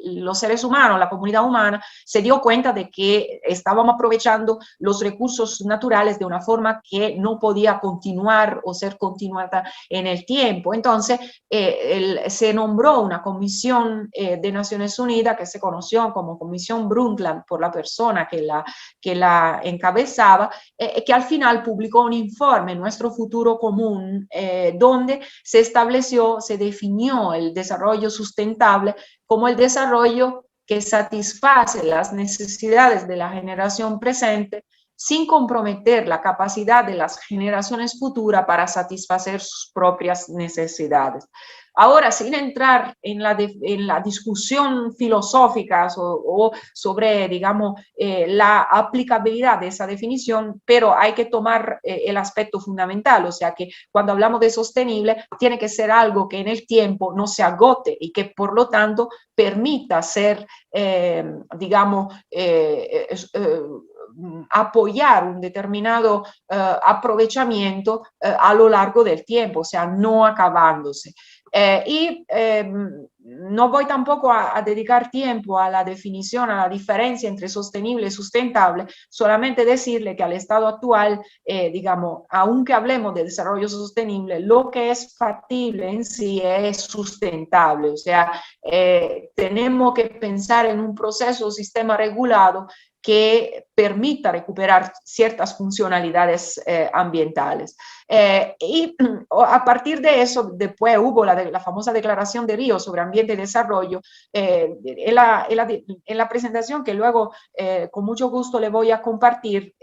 los seres humanos, la comunidad humana, se dio cuenta de que estábamos aprovechando los recursos naturales de una forma que no podía continuar o ser continuada en el tiempo. Entonces, se nombró una comisión de Naciones Unidas que se conoció como Comisión Brundtland por la persona que la encabezaba, que al final publicó un informe, Nuestro Futuro Común, donde se estableció, se definió el desarrollo sustentable como el desarrollo que satisface las necesidades de la generación presente sin comprometer la capacidad de las generaciones futuras para satisfacer sus propias necesidades. Ahora, sin entrar en la discusión filosófica o sobre, digamos, la aplicabilidad de esa definición, pero hay que tomar el aspecto fundamental, o sea que cuando hablamos de sostenible, tiene que ser algo que en el tiempo no se agote y que por lo tanto permita ser, digamos, apoyar un determinado aprovechamiento a lo largo del tiempo, o sea, no acabándose. No voy tampoco a dedicar tiempo a la definición, a la diferencia entre sostenible y sustentable, solamente decirle que al estado actual, digamos, aunque hablemos de desarrollo sostenible, lo que es factible en sí es sustentable, o sea, tenemos que pensar en un proceso o sistema regulado que permita recuperar ciertas funcionalidades ambientales. Y a partir de eso, después hubo la famosa Declaración de Río sobre Ambiente y Desarrollo, en la presentación que luego con mucho gusto le voy a compartir,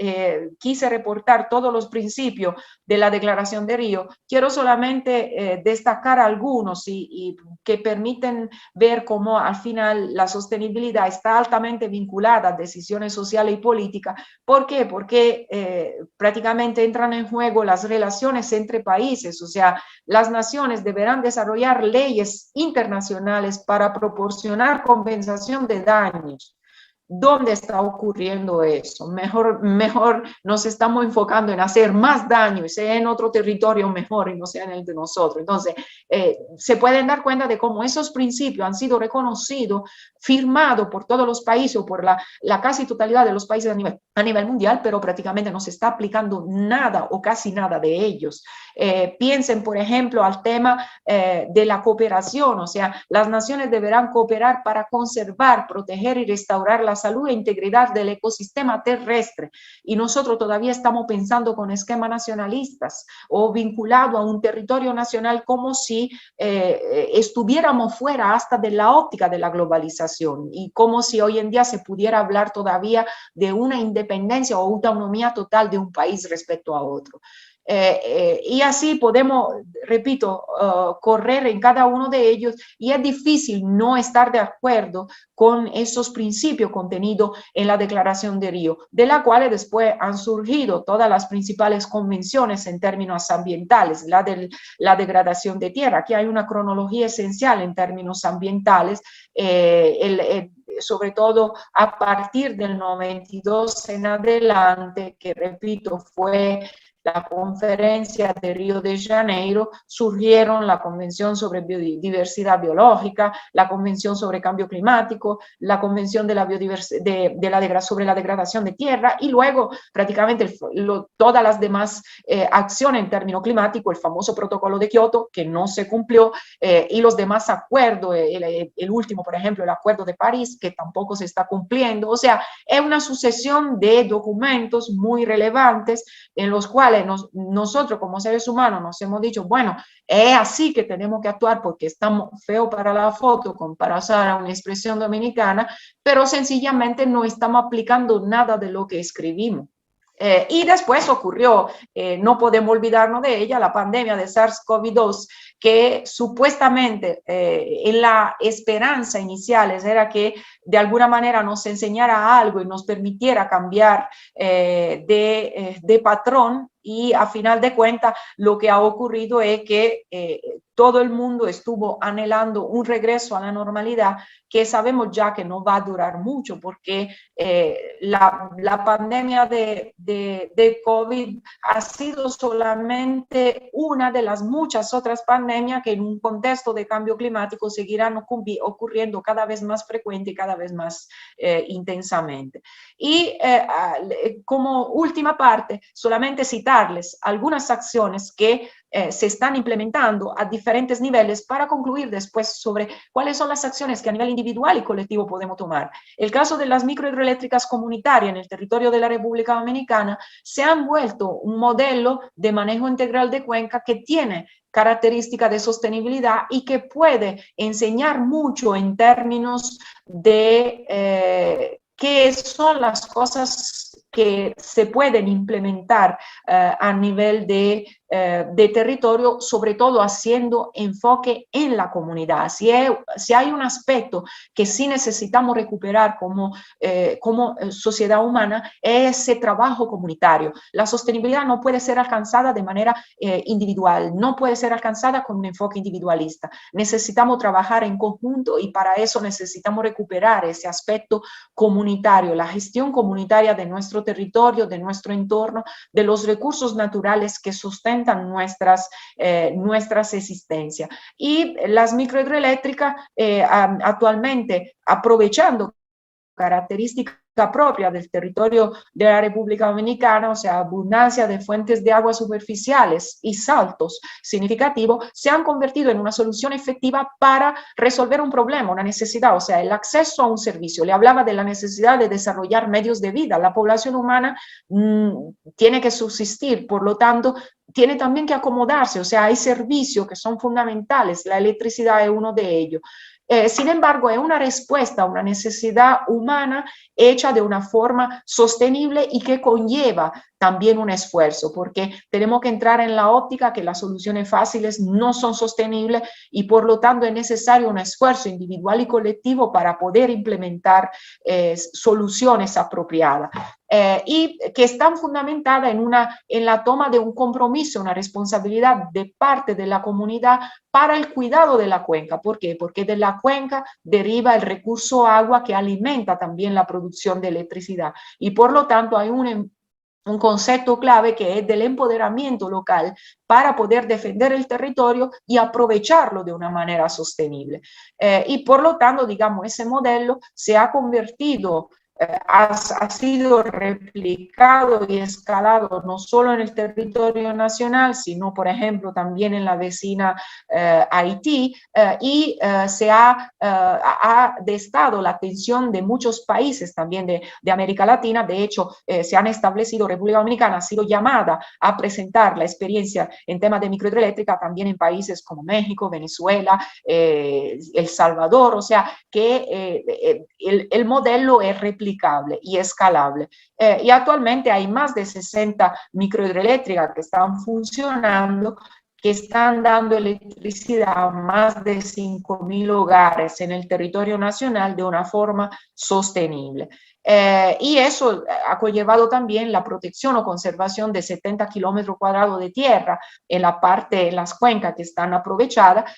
quise reportar todos los principios de la Declaración de Río. Quiero solamente destacar algunos y que permiten ver cómo al final la sostenibilidad está altamente vinculada a decisiones sociales y políticas. ¿Por qué? Porque prácticamente entran en juego las relaciones entre países, o sea, las naciones deberán desarrollar leyes internacionales para proporcionar compensación de daños. ¿Dónde está ocurriendo eso? Mejor nos estamos enfocando en hacer más daño y sea en otro territorio mejor y no sea en el de nosotros. Entonces, se pueden dar cuenta de cómo esos principios han sido reconocidos, firmados por todos los países o por la casi totalidad de los países a nivel mundial, pero prácticamente no se está aplicando nada o casi nada de ellos. Piensen, por ejemplo, al tema de la cooperación, o sea, las naciones deberán cooperar para conservar, proteger y restaurar la salud e integridad del ecosistema terrestre. Y nosotros todavía estamos pensando con esquemas nacionalistas o vinculado a un territorio nacional como si estuviéramos fuera hasta de la óptica de la globalización y como si hoy en día se pudiera hablar todavía de una independencia o autonomía total de un país respecto a otro. Y así podemos, repito, correr en cada uno de ellos y es difícil no estar de acuerdo con esos principios contenidos en la Declaración de Río, de la cual después han surgido todas las principales convenciones en términos ambientales, la degradación de tierra. Aquí hay una cronología esencial en términos ambientales, sobre todo a partir del 92 en adelante, que repito, fue la conferencia de Río de Janeiro, surgieron la Convención sobre Biodiversidad Biológica, la Convención sobre Cambio Climático, la Convención de la sobre la degradación de tierra y luego prácticamente todas las demás acciones en términos climáticos, el famoso Protocolo de Kioto, que no se cumplió, y los demás acuerdos, el último, por ejemplo, el Acuerdo de París, que tampoco se está cumpliendo. O sea, es una sucesión de documentos muy relevantes en los cuales nosotros como seres humanos nos hemos dicho, bueno, es así que tenemos que actuar porque estamos feos para la foto, para usar una expresión dominicana, pero sencillamente no estamos aplicando nada de lo que escribimos. Y después ocurrió, no podemos olvidarnos de ella, la pandemia de SARS-CoV-2, que supuestamente en la esperanza inicial era que de alguna manera nos enseñara algo y nos permitiera cambiar de patrón, y a final de cuentas lo que ha ocurrido es que todo el mundo estuvo anhelando un regreso a la normalidad que sabemos ya que no va a durar mucho porque la pandemia de COVID ha sido solamente una de las muchas otras pandemias que en un contexto de cambio climático seguirán ocurriendo cada vez más frecuente y cada vez más intensamente. Y como última parte, solamente citarles algunas acciones que se están implementando a diferentes niveles para concluir después sobre cuáles son las acciones que a nivel individual y colectivo podemos tomar. El caso de las microhidroeléctricas comunitarias en el territorio de la República Dominicana se han vuelto un modelo de manejo integral de cuenca que tiene características de sostenibilidad y que puede enseñar mucho en términos de qué son las cosas que se pueden implementar a nivel de territorio, sobre todo haciendo enfoque en la comunidad. Si hay un aspecto que sí necesitamos recuperar como sociedad humana, es ese trabajo comunitario. La sostenibilidad no puede ser alcanzada de manera individual, no puede ser alcanzada con un enfoque individualista. Necesitamos trabajar en conjunto y para eso necesitamos recuperar ese aspecto comunitario, la gestión comunitaria de nuestro territorio, de nuestro entorno, de los recursos naturales que sustentan nuestras existencias. Y las microhidroeléctricas actualmente, aprovechando características propia del territorio de la República Dominicana, o sea, abundancia de fuentes de agua superficiales y saltos significativos, se han convertido en una solución efectiva para resolver un problema, una necesidad, o sea, el acceso a un servicio. Le hablaba de la necesidad de desarrollar medios de vida. La población humana tiene que subsistir, por lo tanto, tiene también que acomodarse, o sea, hay servicios que son fundamentales, la electricidad es uno de ellos. Sin embargo, es una respuesta a una necesidad humana hecha de una forma sostenible y que conlleva también un esfuerzo, porque tenemos que entrar en la óptica que las soluciones fáciles no son sostenibles y por lo tanto es necesario un esfuerzo individual y colectivo para poder implementar soluciones apropiadas. Y que están fundamentadas en la toma de un compromiso, una responsabilidad de parte de la comunidad para el cuidado de la cuenca. ¿Por qué? Porque de la cuenca deriva el recurso agua que alimenta también la producción de electricidad y por lo tanto hay un concepto clave que es del empoderamiento local para poder defender el territorio y aprovecharlo de una manera sostenible. Y por lo tanto, digamos, ese modelo se ha convertido ha sido replicado y escalado no solo en el territorio nacional, sino, por ejemplo, también en la vecina Haití, y se ha destado la atención de muchos países también de América Latina. De hecho, se han establecido, República Dominicana ha sido llamada a presentar la experiencia en temas de microhidroeléctrica también en países como México, Venezuela, El Salvador, o sea que el modelo es replicable y escalable. Y actualmente hay más de 60 microhidroeléctricas que están funcionando, que están dando electricidad a más de 5.000 hogares en el territorio nacional de una forma sostenible. Y eso ha conllevado también la protección o conservación de 70 kilómetros cuadrados de tierra en las cuencas que están aprovechadas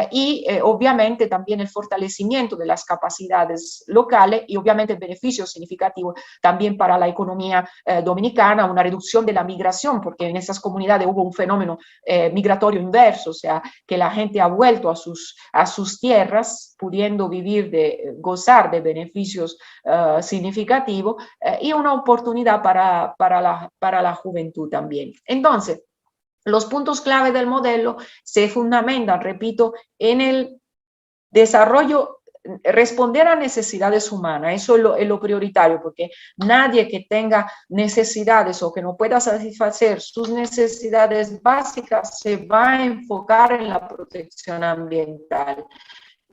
y obviamente también el fortalecimiento de las capacidades locales y obviamente beneficios significativos también para la economía dominicana, una reducción de la migración, porque en esas comunidades hubo un fenómeno migratorio inverso, o sea, que la gente ha vuelto a sus tierras, pudiendo gozar de beneficios significativos y una oportunidad para la juventud también. Entonces, los puntos clave del modelo se fundamentan, repito, en el desarrollo, responder a necesidades humanas. Eso es lo prioritario, porque nadie que tenga necesidades o que no pueda satisfacer sus necesidades básicas se va a enfocar en la protección ambiental.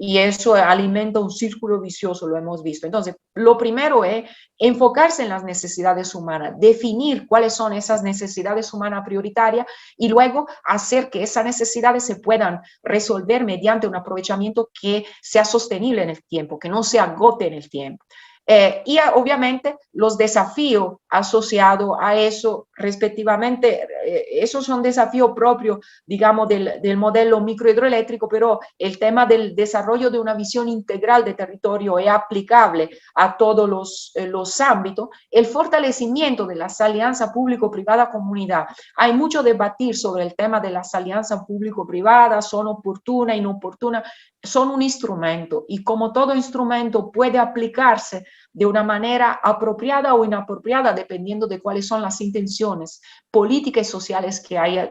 Y eso alimenta un círculo vicioso, lo hemos visto. Entonces, lo primero es enfocarse en las necesidades humanas, definir cuáles son esas necesidades humanas prioritarias y luego hacer que esas necesidades se puedan resolver mediante un aprovechamiento que sea sostenible en el tiempo, que no se agote en el tiempo. Y obviamente los desafíos asociados a eso respectivamente, esos son desafíos propios, digamos, del modelo microhidroeléctrico, pero el tema del desarrollo de una visión integral de territorio es aplicable a todos los ámbitos. El fortalecimiento de las alianzas público-privada-comunidad. Hay mucho debatir sobre el tema de las alianzas público-privadas, son oportunas, inoportunas, son un instrumento y como todo instrumento puede aplicarse de una manera apropiada o inapropiada dependiendo de cuáles son las intenciones políticas y sociales que hay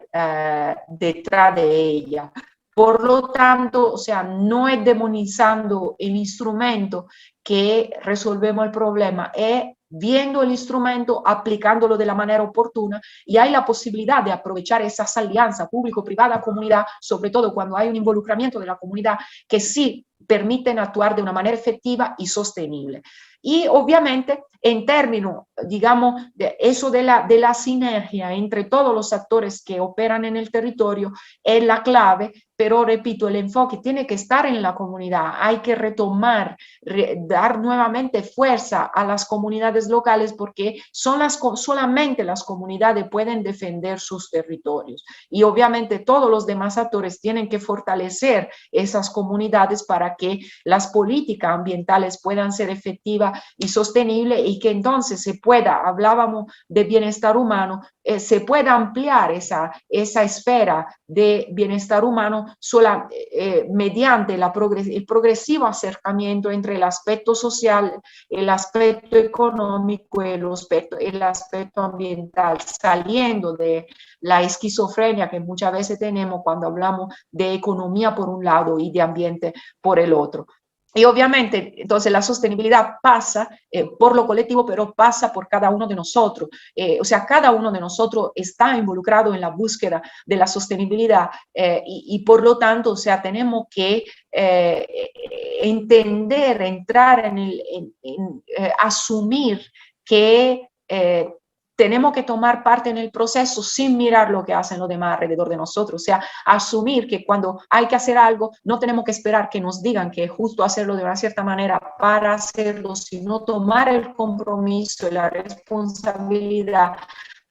detrás de ella. Por lo tanto, o sea, no es demonizando el instrumento que resolvemos el problema, es viendo el instrumento, aplicándolo de la manera oportuna y hay la posibilidad de aprovechar esas alianzas público-privada, comunidad, sobre todo cuando hay un involucramiento de la comunidad que sí permiten actuar de una manera efectiva y sostenible. Y obviamente en términos, digamos, de eso de la sinergia entre todos los actores que operan en el territorio es la clave, pero repito, el enfoque tiene que estar en la comunidad, hay que retomar, dar nuevamente fuerza a las comunidades locales porque solamente las comunidades pueden defender sus territorios y obviamente todos los demás actores tienen que fortalecer esas comunidades para que las políticas ambientales puedan ser efectivas y sostenibles y que entonces se pueda, hablábamos de bienestar humano, se pueda ampliar esa esfera de bienestar humano mediante el progresivo acercamiento entre el aspecto social, el aspecto económico y el aspecto ambiental, saliendo de la esquizofrenia que muchas veces tenemos cuando hablamos de economía por un lado y de ambiente por el otro. Y obviamente, entonces la sostenibilidad pasa por lo colectivo, pero pasa por cada uno de nosotros. O sea, cada uno de nosotros está involucrado en la búsqueda de la sostenibilidad y por lo tanto, o sea, tenemos que entender, entrar asumir que tenemos que tomar parte en el proceso sin mirar lo que hacen los demás alrededor de nosotros. O sea, asumir que cuando hay que hacer algo, no tenemos que esperar que nos digan que es justo hacerlo de una cierta manera para hacerlo, sino tomar el compromiso y la responsabilidad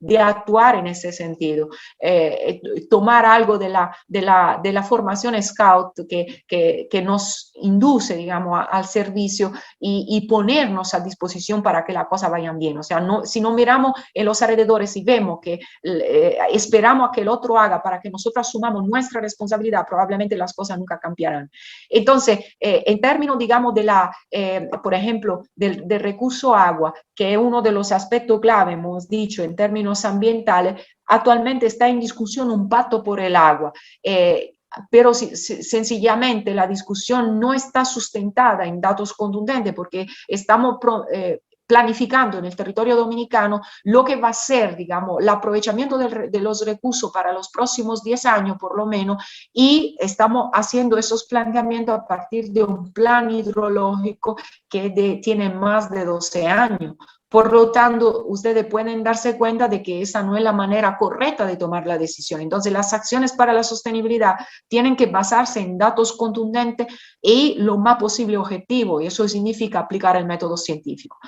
de actuar en ese sentido, tomar algo de la formación Scout que nos induce, digamos, al servicio y ponernos a disposición para que las cosas vayan bien. O sea, no, si no miramos en los alrededores y vemos que esperamos a que el otro haga para que nosotros asumamos nuestra responsabilidad, probablemente las cosas nunca cambiarán. Entonces, en términos, digamos, por ejemplo, del recurso agua, que es uno de los aspectos clave, hemos dicho, en términos ambientales, actualmente está en discusión un pacto por el agua. Pero sencillamente la discusión no está sustentada en datos contundentes porque estamos planificando en el territorio dominicano lo que va a ser, digamos, el aprovechamiento de los recursos para los próximos 10 años, por lo menos, y estamos haciendo esos planteamientos a partir de un plan hidrológico que tiene más de 12 años. Por lo tanto, ustedes pueden darse cuenta de que esa no es la manera correcta de tomar la decisión. Entonces, las acciones para la sostenibilidad tienen que basarse en datos contundentes y lo más posible objetivo, y eso significa aplicar el método científico.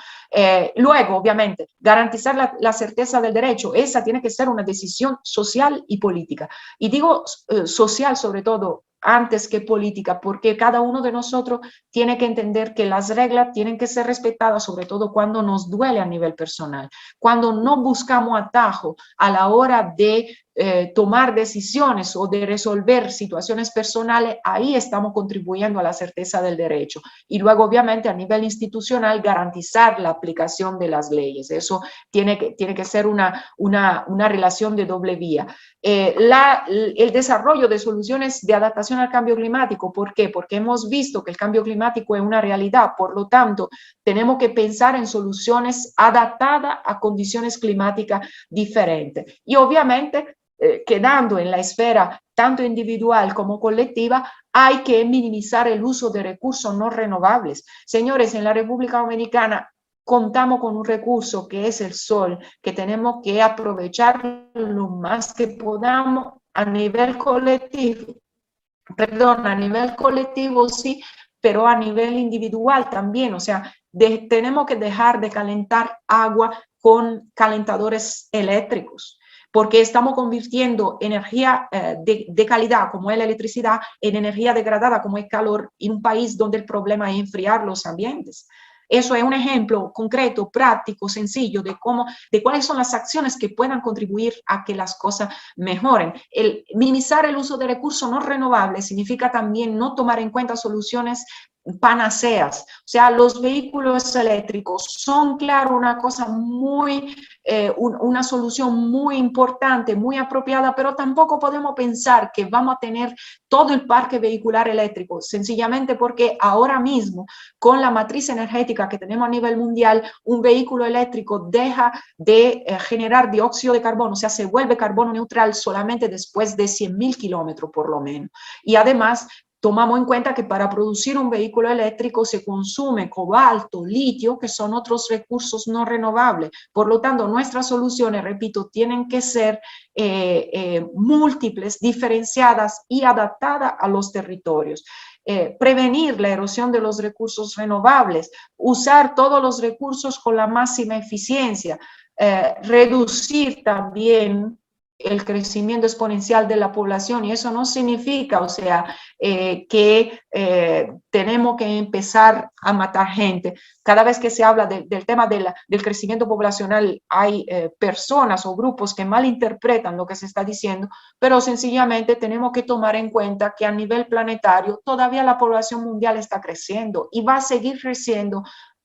Luego, obviamente, garantizar la certeza del derecho, esa tiene que ser una decisión social y política. Y digo social sobre todo, antes que política, porque cada uno de nosotros tiene que entender que las reglas tienen que ser respetadas, sobre todo cuando nos duele a nivel personal, cuando no buscamos atajo a la hora de tomar decisiones o de resolver situaciones personales, ahí estamos contribuyendo a la certeza del derecho. Y luego, obviamente, a nivel institucional, garantizar la aplicación de las leyes. Eso tiene que ser una relación de doble vía. El desarrollo de soluciones de adaptación al cambio climático, ¿por qué? Porque hemos visto que el cambio climático es una realidad, por lo tanto, tenemos que pensar en soluciones adaptadas a condiciones climáticas diferentes. Y obviamente, quedando en la esfera tanto individual como colectiva, hay que minimizar el uso de recursos no renovables. Señores, en la República Dominicana contamos con un recurso que es el sol, que tenemos que aprovechar lo más que podamos a nivel colectivo. Perdón, a nivel colectivo sí, pero a nivel individual también. O sea, tenemos que dejar de calentar agua con calentadores eléctricos, porque estamos convirtiendo energía de calidad, como es la electricidad, en energía degradada, como es calor, en un país donde el problema es enfriar los ambientes. Eso es un ejemplo concreto, práctico, sencillo de cuáles son las acciones que puedan contribuir a que las cosas mejoren. Minimizar el uso de recursos no renovables significa también no tomar en cuenta soluciones panaceas. O sea, los vehículos eléctricos son, claro, una cosa una solución muy importante, muy apropiada, pero tampoco podemos pensar que vamos a tener todo el parque vehicular eléctrico, sencillamente porque ahora mismo, con la matriz energética que tenemos a nivel mundial, un vehículo eléctrico deja de generar dióxido de carbono, o sea, se vuelve carbono neutral solamente después de 100.000 kilómetros por lo menos. Y además, tomamos en cuenta que para producir un vehículo eléctrico se consume cobalto, litio, que son otros recursos no renovables. Por lo tanto, nuestras soluciones, repito, tienen que ser múltiples, diferenciadas y adaptadas a los territorios. Prevenir la erosión de los recursos renovables, usar todos los recursos con la máxima eficiencia, reducir también el crecimiento exponencial de la población, y eso no significa, o sea, que tenemos que empezar a matar gente. Cada vez que se habla del tema del crecimiento poblacional, hay personas o grupos que malinterpretan lo que se está diciendo, pero sencillamente tenemos que tomar en cuenta que a nivel planetario todavía la población mundial está creciendo y va a seguir creciendo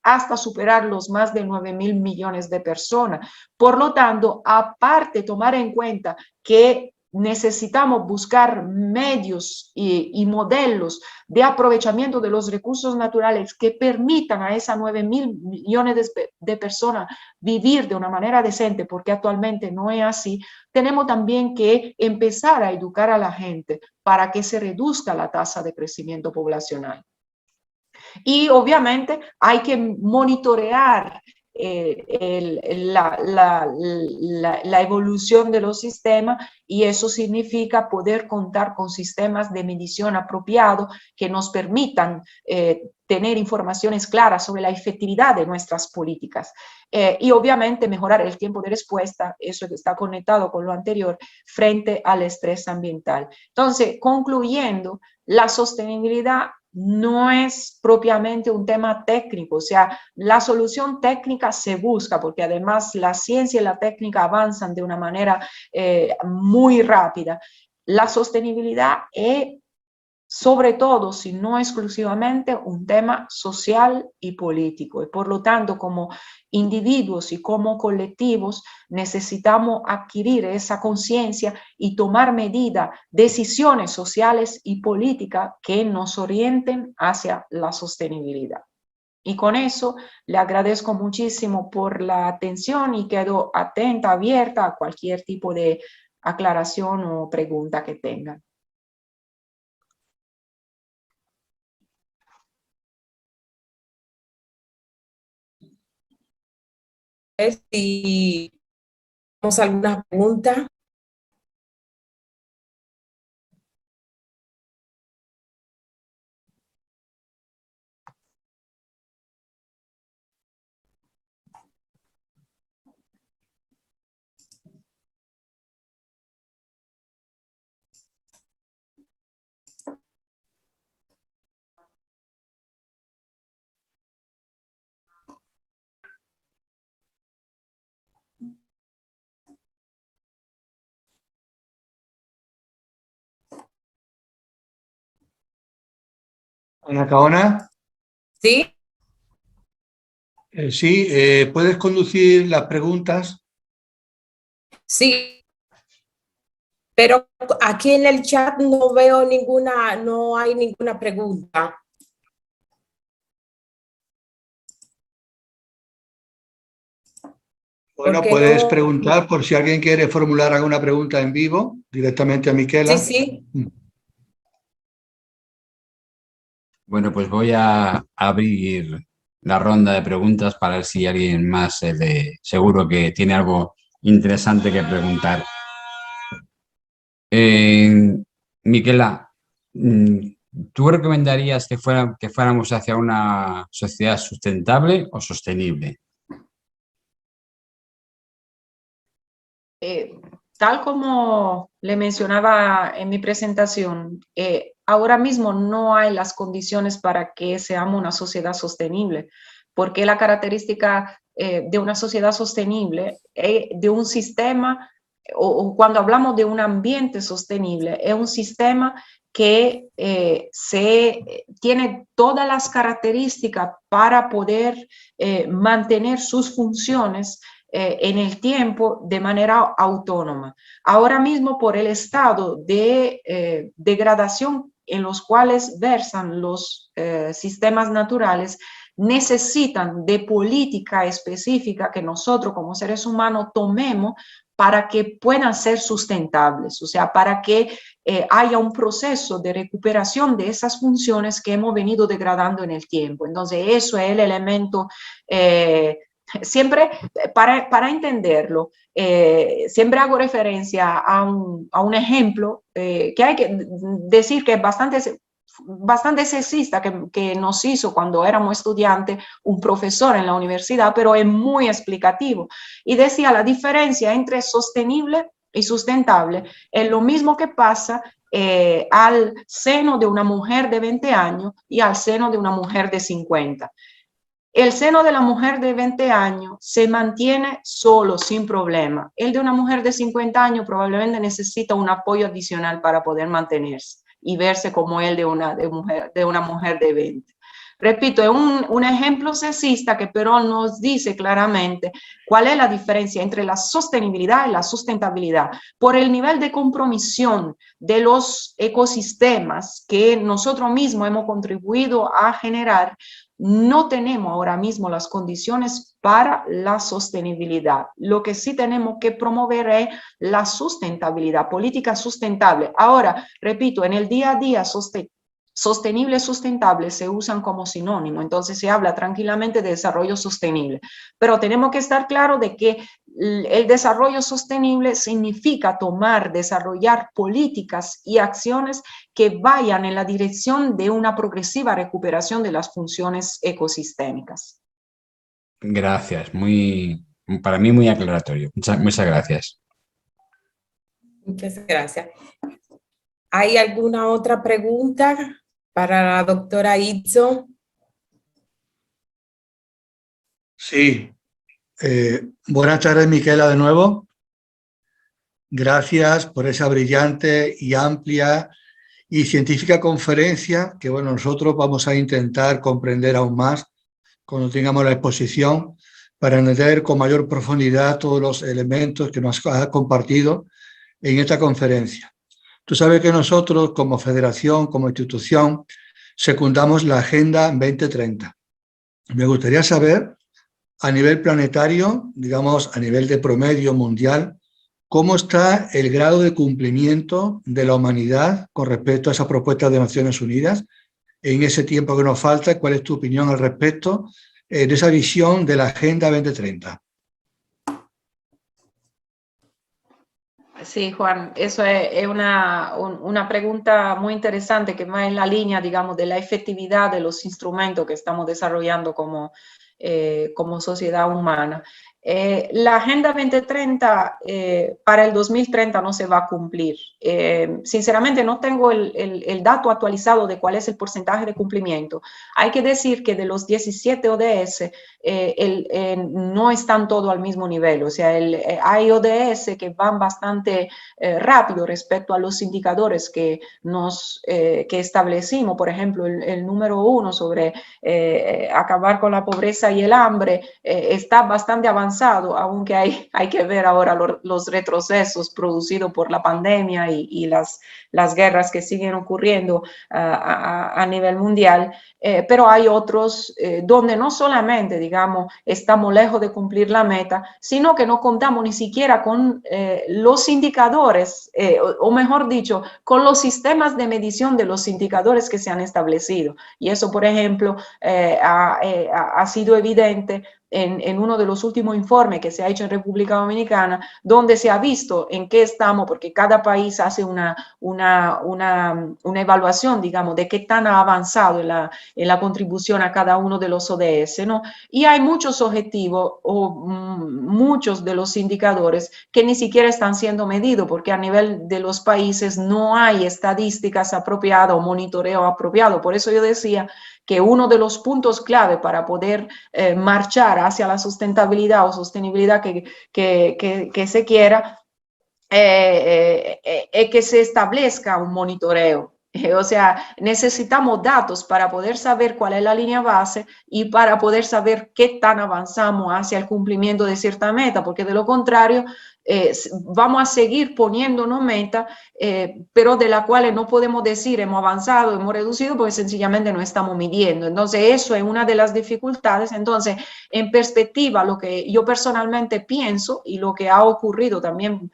hasta superar los más de 9.000 millones de personas. Por lo tanto, aparte tomar en cuenta que necesitamos buscar medios y modelos de aprovechamiento de los recursos naturales que permitan a esas 9.000 millones de personas vivir de una manera decente, porque actualmente no es así, tenemos también que empezar a educar a la gente para que se reduzca la tasa de crecimiento poblacional. Y obviamente hay que monitorear la evolución de los sistemas, y eso significa poder contar con sistemas de medición apropiados que nos permitan tener informaciones claras sobre la efectividad de nuestras políticas. Y obviamente mejorar el tiempo de respuesta, eso está conectado con lo anterior, frente al estrés ambiental. Entonces, concluyendo, la sostenibilidad no es propiamente un tema técnico, o sea, la solución técnica se busca, porque además la ciencia y la técnica avanzan de una manera muy rápida. La sostenibilidad es, sobre todo, si no exclusivamente, un tema social y político. Y por lo tanto, como individuos y como colectivos, necesitamos adquirir esa conciencia y tomar medidas, decisiones sociales y políticas que nos orienten hacia la sostenibilidad. Y con eso le agradezco muchísimo por la atención y quedo atenta, abierta a cualquier tipo de aclaración o pregunta que tengan. Si tenemos alguna pregunta. Ana Caona, ¿Sí? sí, ¿puedes conducir las preguntas? Sí, pero aquí en el chat no veo ninguna, no hay ninguna pregunta. Bueno, Porque puedes no. preguntar por si alguien quiere formular alguna pregunta en vivo, directamente a Miquela. Sí. Bueno, pues voy a abrir la ronda de preguntas para ver si alguien más seguro que tiene algo interesante que preguntar. Miquela, ¿tú recomendarías que fuéramos hacia una sociedad sustentable o sostenible? Tal como le mencionaba en mi presentación, ahora mismo no hay las condiciones para que seamos una sociedad sostenible, porque la característica de una sociedad sostenible, de un sistema, o cuando hablamos de un ambiente sostenible, es un sistema que tiene todas las características para poder mantener sus funciones en el tiempo de manera autónoma. Ahora mismo, por el estado de degradación en los cuales versan los sistemas naturales, necesitan de política específica que nosotros como seres humanos tomemos para que puedan ser sustentables, o sea, para que haya un proceso de recuperación de esas funciones que hemos venido degradando en el tiempo. Entonces, eso es el elemento siempre, para entenderlo, siempre hago referencia a un ejemplo que hay que decir que es bastante sexista que nos hizo cuando éramos estudiantes un profesor en la universidad, pero es muy explicativo. Y decía, la diferencia entre sostenible y sustentable es lo mismo que pasa al seno de una mujer de 20 años y al seno de una mujer de 50. El seno de la mujer de 20 años se mantiene solo, sin problema. El de una mujer de 50 años probablemente necesita un apoyo adicional para poder mantenerse y verse como el de una mujer de 20. Repito, es un ejemplo sexista que pero nos dice claramente cuál es la diferencia entre la sostenibilidad y la sustentabilidad. Por el nivel de compromisión de los ecosistemas que nosotros mismos hemos contribuido a generar, no tenemos ahora mismo las condiciones para la sostenibilidad. Lo que sí tenemos que promover es la sustentabilidad, política sustentable. Ahora, repito, en el día a día sostenible y sustentable se usan como sinónimo, entonces se habla tranquilamente de desarrollo sostenible, pero tenemos que estar claros de que el desarrollo sostenible significa desarrollar políticas y acciones que vayan en la dirección de una progresiva recuperación de las funciones ecosistémicas. Gracias, para mí muy aclaratorio. Muchas gracias. Muchas gracias. ¿Hay alguna otra pregunta para la doctora Izzo? Sí. Buenas tardes, Miquela, de nuevo. Gracias por esa brillante y amplia y científica conferencia que, bueno, nosotros vamos a intentar comprender aún más cuando tengamos la exposición para entender con mayor profundidad todos los elementos que nos has compartido en esta conferencia. Tú sabes que nosotros, como federación, como institución, secundamos la Agenda 2030. Me gustaría saber, a nivel planetario, digamos, a nivel de promedio mundial, cómo está el grado de cumplimiento de la humanidad con respecto a esa propuesta de Naciones Unidas en ese tiempo que nos falta. ¿Cuál es tu opinión al respecto de esa visión de la Agenda 2030? Sí, Juan, eso es una pregunta muy interesante que va en la línea, digamos, de la efectividad de los instrumentos que estamos desarrollando como sociedad humana. La Agenda 2030 para el 2030 no se va a cumplir. Sinceramente no tengo el dato actualizado de cuál es el porcentaje de cumplimiento. Hay que decir que de los 17 ODS no están todos al mismo nivel. O sea, hay ODS que van bastante rápido respecto a los indicadores que establecimos. Por ejemplo, el número 1 sobre acabar con la pobreza y el hambre está bastante avanzado, aunque hay que ver ahora los retrocesos producidos por la pandemia y las guerras que siguen ocurriendo a nivel mundial, pero hay otros donde no solamente, digamos, estamos lejos de cumplir la meta, sino que no contamos ni siquiera con los indicadores, o mejor dicho, con los sistemas de medición de los indicadores que se han establecido. Y eso, por ejemplo, ha sido evidente en uno de los últimos informes que se ha hecho en República Dominicana, donde se ha visto en qué estamos, porque cada país hace una evaluación, digamos, de qué tan ha avanzado en la contribución a cada uno de los ODS, ¿no? Y hay muchos objetivos o muchos de los indicadores que ni siquiera están siendo medidos, porque a nivel de los países no hay estadísticas apropiadas o monitoreo apropiado. Por eso yo decía que uno de los puntos clave para poder marchar hacia la sustentabilidad o sostenibilidad que se quiera es que se establezca un monitoreo. O sea, necesitamos datos para poder saber cuál es la línea base y para poder saber qué tan avanzamos hacia el cumplimiento de cierta meta, porque de lo contrario vamos a seguir poniéndonos metas, pero de las cuales no podemos decir hemos avanzado, hemos reducido, porque sencillamente no estamos midiendo. Entonces, eso es una de las dificultades. Entonces, en perspectiva, lo que yo personalmente pienso y lo que ha ocurrido también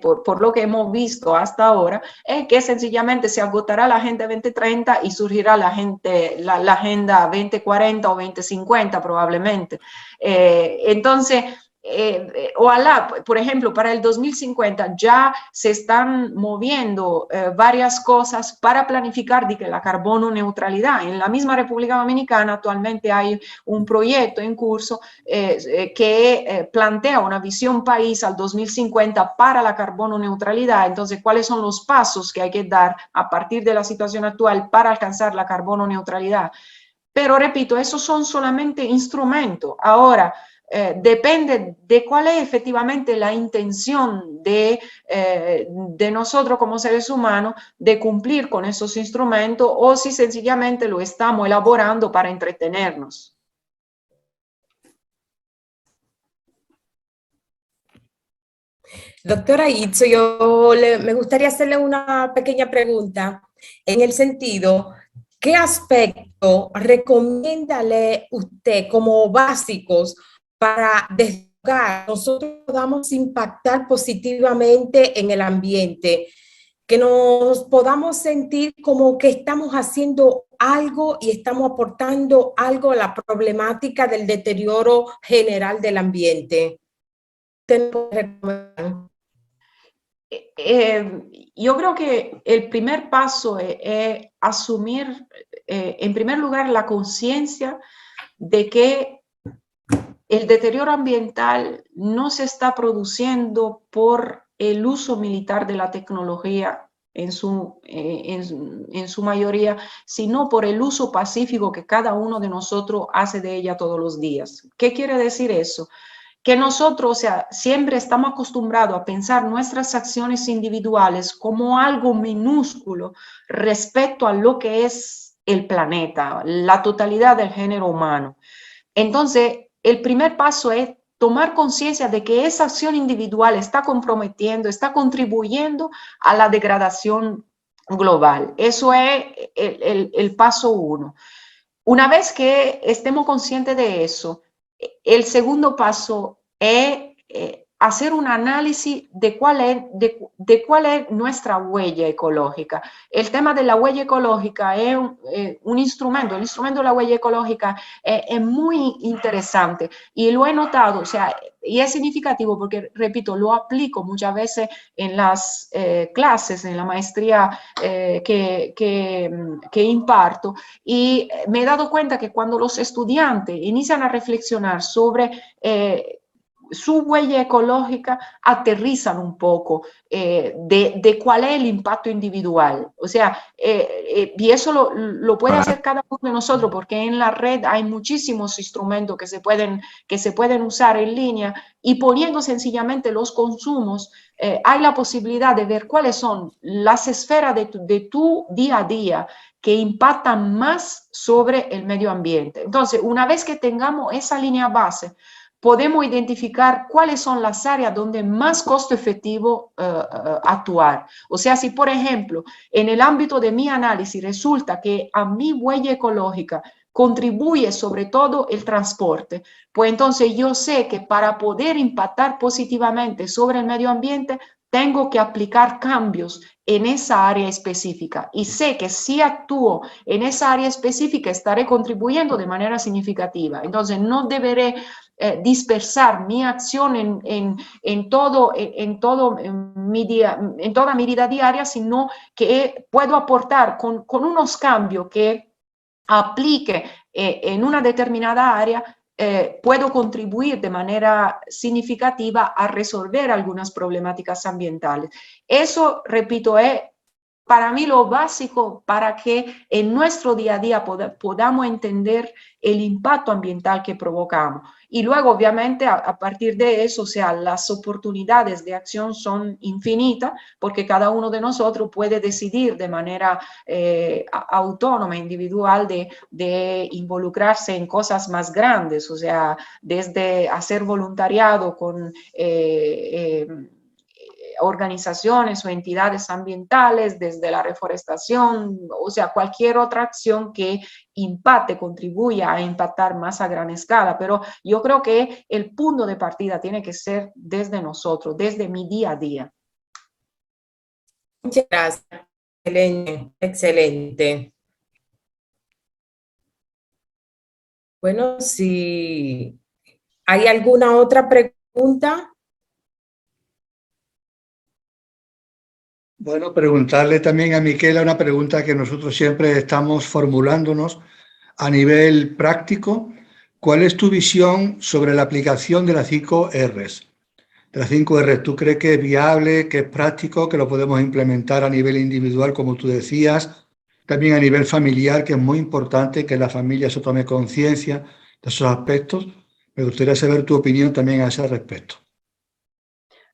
por lo que hemos visto hasta ahora, es que sencillamente se agotará la Agenda 2030 y surgirá la Agenda 2040 o 2050 probablemente. Entonces, ojalá, por ejemplo, para el 2050 ya se están moviendo varias cosas para planificar la carbono neutralidad. En la misma República Dominicana actualmente hay un proyecto en curso que plantea una visión país al 2050 para la carbono neutralidad. Entonces, ¿cuáles son los pasos que hay que dar a partir de la situación actual para alcanzar la carbono neutralidad? Pero repito, esos son solamente instrumentos. Ahora, depende de cuál es efectivamente la intención de nosotros como seres humanos de cumplir con esos instrumentos o si sencillamente lo estamos elaborando para entretenernos. Doctora Itzo, me gustaría hacerle una pequeña pregunta en el sentido, ¿qué aspecto recomiéndale usted como básicos para desde el hogar nosotros podamos impactar positivamente en el ambiente? Que nos podamos sentir como que estamos haciendo algo y estamos aportando algo a la problemática del deterioro general del ambiente. Yo creo que el primer paso es asumir, en primer lugar, la conciencia de que el deterioro ambiental no se está produciendo por el uso militar de la tecnología en su mayoría, sino por el uso pacífico que cada uno de nosotros hace de ella todos los días. ¿Qué quiere decir eso? Que nosotros, o sea, siempre estamos acostumbrados a pensar nuestras acciones individuales como algo minúsculo respecto a lo que es el planeta, la totalidad del género humano. Entonces, el primer paso es tomar conciencia de que esa acción individual está comprometiendo, está contribuyendo a la degradación global. Eso es el paso uno. Una vez que estemos conscientes de eso, el segundo paso es hacer un análisis de cuál es nuestra huella ecológica. El tema de la huella ecológica es un instrumento, el instrumento de la huella ecológica es muy interesante y lo he notado, o sea, y es significativo porque, repito, lo aplico muchas veces en las clases, en la maestría que imparto, y me he dado cuenta que cuando los estudiantes inician a reflexionar sobre su huella ecológica, aterrizan un poco de cuál es el impacto individual. O sea, y eso lo puede hacer cada uno de nosotros, porque en la red hay muchísimos instrumentos que se pueden usar en línea, y poniendo sencillamente los consumos, hay la posibilidad de ver cuáles son las esferas de tu día a día que impactan más sobre el medio ambiente. Entonces, una vez que tengamos esa línea base, podemos identificar cuáles son las áreas donde más costo efectivo actuar. O sea, si por ejemplo, en el ámbito de mi análisis resulta que a mi huella ecológica contribuye sobre todo el transporte, pues entonces yo sé que para poder impactar positivamente sobre el medio ambiente, tengo que aplicar cambios en esa área específica, y sé que si actúo en esa área específica estaré contribuyendo de manera significativa. Entonces no deberé dispersar mi acción en toda mi vida diaria, sino que puedo aportar con unos cambios que aplique en una determinada área, puedo contribuir de manera significativa a resolver algunas problemáticas ambientales. Eso, repito, es para mí lo básico para que en nuestro día a día podamos entender el impacto ambiental que provocamos. Y luego, obviamente, a partir de eso, o sea, las oportunidades de acción son infinitas, porque cada uno de nosotros puede decidir de manera autónoma, individual, de involucrarse en cosas más grandes, o sea, desde hacer voluntariado con organizaciones o entidades ambientales, desde la reforestación, o sea, cualquier otra acción que impacte, contribuya a impactar más a gran escala. Pero yo creo que el punto de partida tiene que ser desde nosotros, desde mi día a día. Muchas gracias. Excelente, excelente. Bueno, si hay alguna otra pregunta. Bueno, preguntarle también a Miquela una pregunta que nosotros siempre estamos formulándonos a nivel práctico. ¿Cuál es tu visión sobre la aplicación de las 5 Rs? De las 5 Rs, ¿tú crees que es viable, que es práctico, que lo podemos implementar a nivel individual, como tú decías? También a nivel familiar, que es muy importante que la familia se tome conciencia de esos aspectos. Me gustaría saber tu opinión también a ese respecto.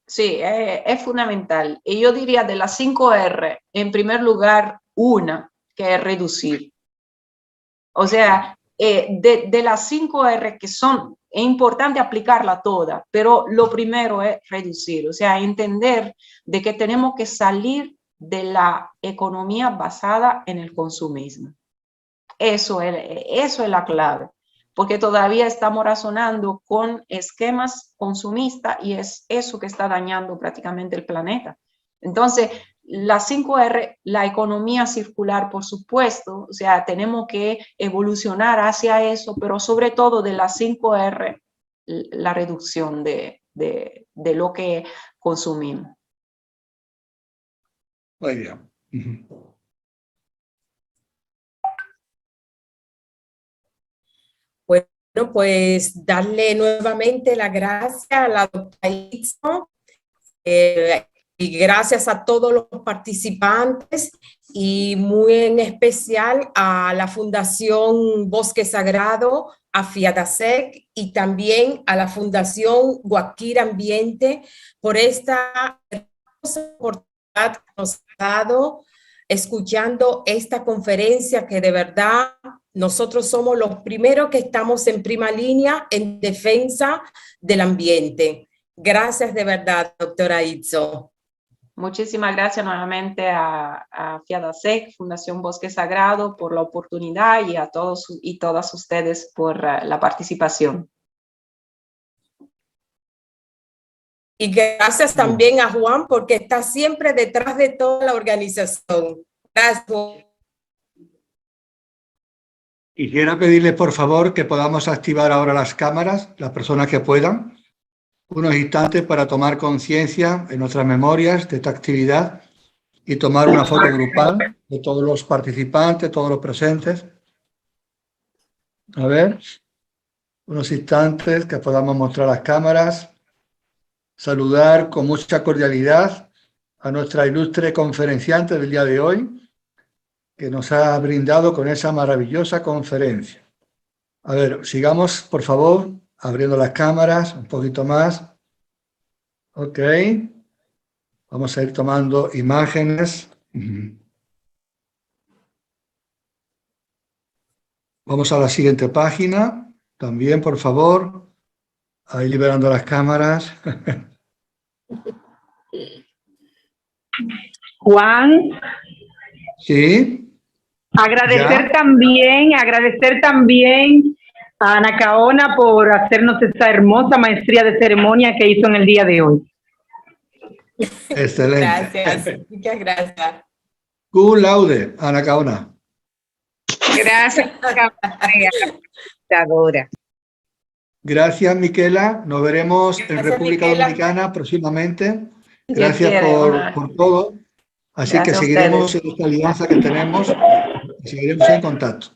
Sí, es fundamental. Y yo diría de las 5 R, en primer lugar, una, que es reducir. O sea, de las 5 R que son, es importante aplicarla toda, pero lo primero es reducir, o sea, entender de que tenemos que salir de la economía basada en el consumismo. Eso es la clave, porque todavía estamos razonando con esquemas consumistas y es eso que está dañando prácticamente el planeta. Entonces, las 5 R, la economía circular, por supuesto, o sea, tenemos que evolucionar hacia eso, pero sobre todo de las 5 R, la reducción de lo que consumimos. Muy bien. Bueno, pues darle nuevamente la gracias a la doctora Itzon, y gracias a todos los participantes y muy en especial a la Fundación Bosque Sagrado, a FIADASEC y también a la Fundación Guajira Ambiente por esta oportunidad que nos ha dado escuchando esta conferencia que de verdad nosotros somos los primeros que estamos en primera línea en defensa del ambiente. Gracias de verdad, doctora Itzon. Muchísimas gracias nuevamente a FIADASEC, Fundación Bosque Sagrado, por la oportunidad y a todos y todas ustedes por la participación. Y gracias también a Juan porque está siempre detrás de toda la organización. Gracias, Juan. Quisiera pedirles, por favor, que podamos activar ahora las cámaras, las personas que puedan, unos instantes para tomar conciencia en nuestras memorias de esta actividad y tomar una foto grupal de todos los participantes, todos los presentes. A ver, unos instantes que podamos mostrar las cámaras. Saludar con mucha cordialidad a nuestra ilustre conferenciante del día de hoy, que nos ha brindado con esa maravillosa conferencia. A ver, sigamos, por favor, abriendo las cámaras un poquito más. Ok. Vamos a ir tomando imágenes. Vamos a la siguiente página. También, por favor. Ahí liberando las cámaras. Juan. Sí. Agradecer también a Ana Caona por hacernos esta hermosa maestría de ceremonia que hizo en el día de hoy. Excelente. Gracias, muchas gracias. Cum laude, Ana Caona. Gracias, computadora. Gracias, Miquela. Nos veremos en República Dominicana próximamente. Gracias por todo. Así que seguiremos en esta alianza que tenemos y seguiremos en contacto.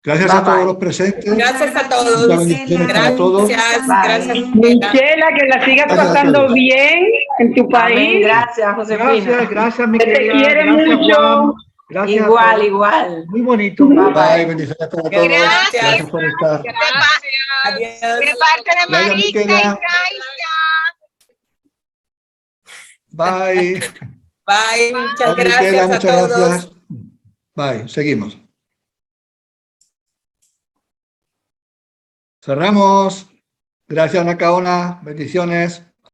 Gracias a todos los presentes. Gracias a todos. Gracias. Miquela, que la sigas pasando bien en tu país. Amén. Gracias, Josefina. Gracias, Miquela. Te quiere mucho. Gracias. Igual. Muy bonito. Bye. Bendiciones para todos. Gracias por estar. Adiós. De parte de Marita y Raiza. Bye. Bye. Muchas gracias Miquela, a muchas todos. gracias. Bye. Seguimos. Cerramos. Gracias, Ana Caona. Bendiciones.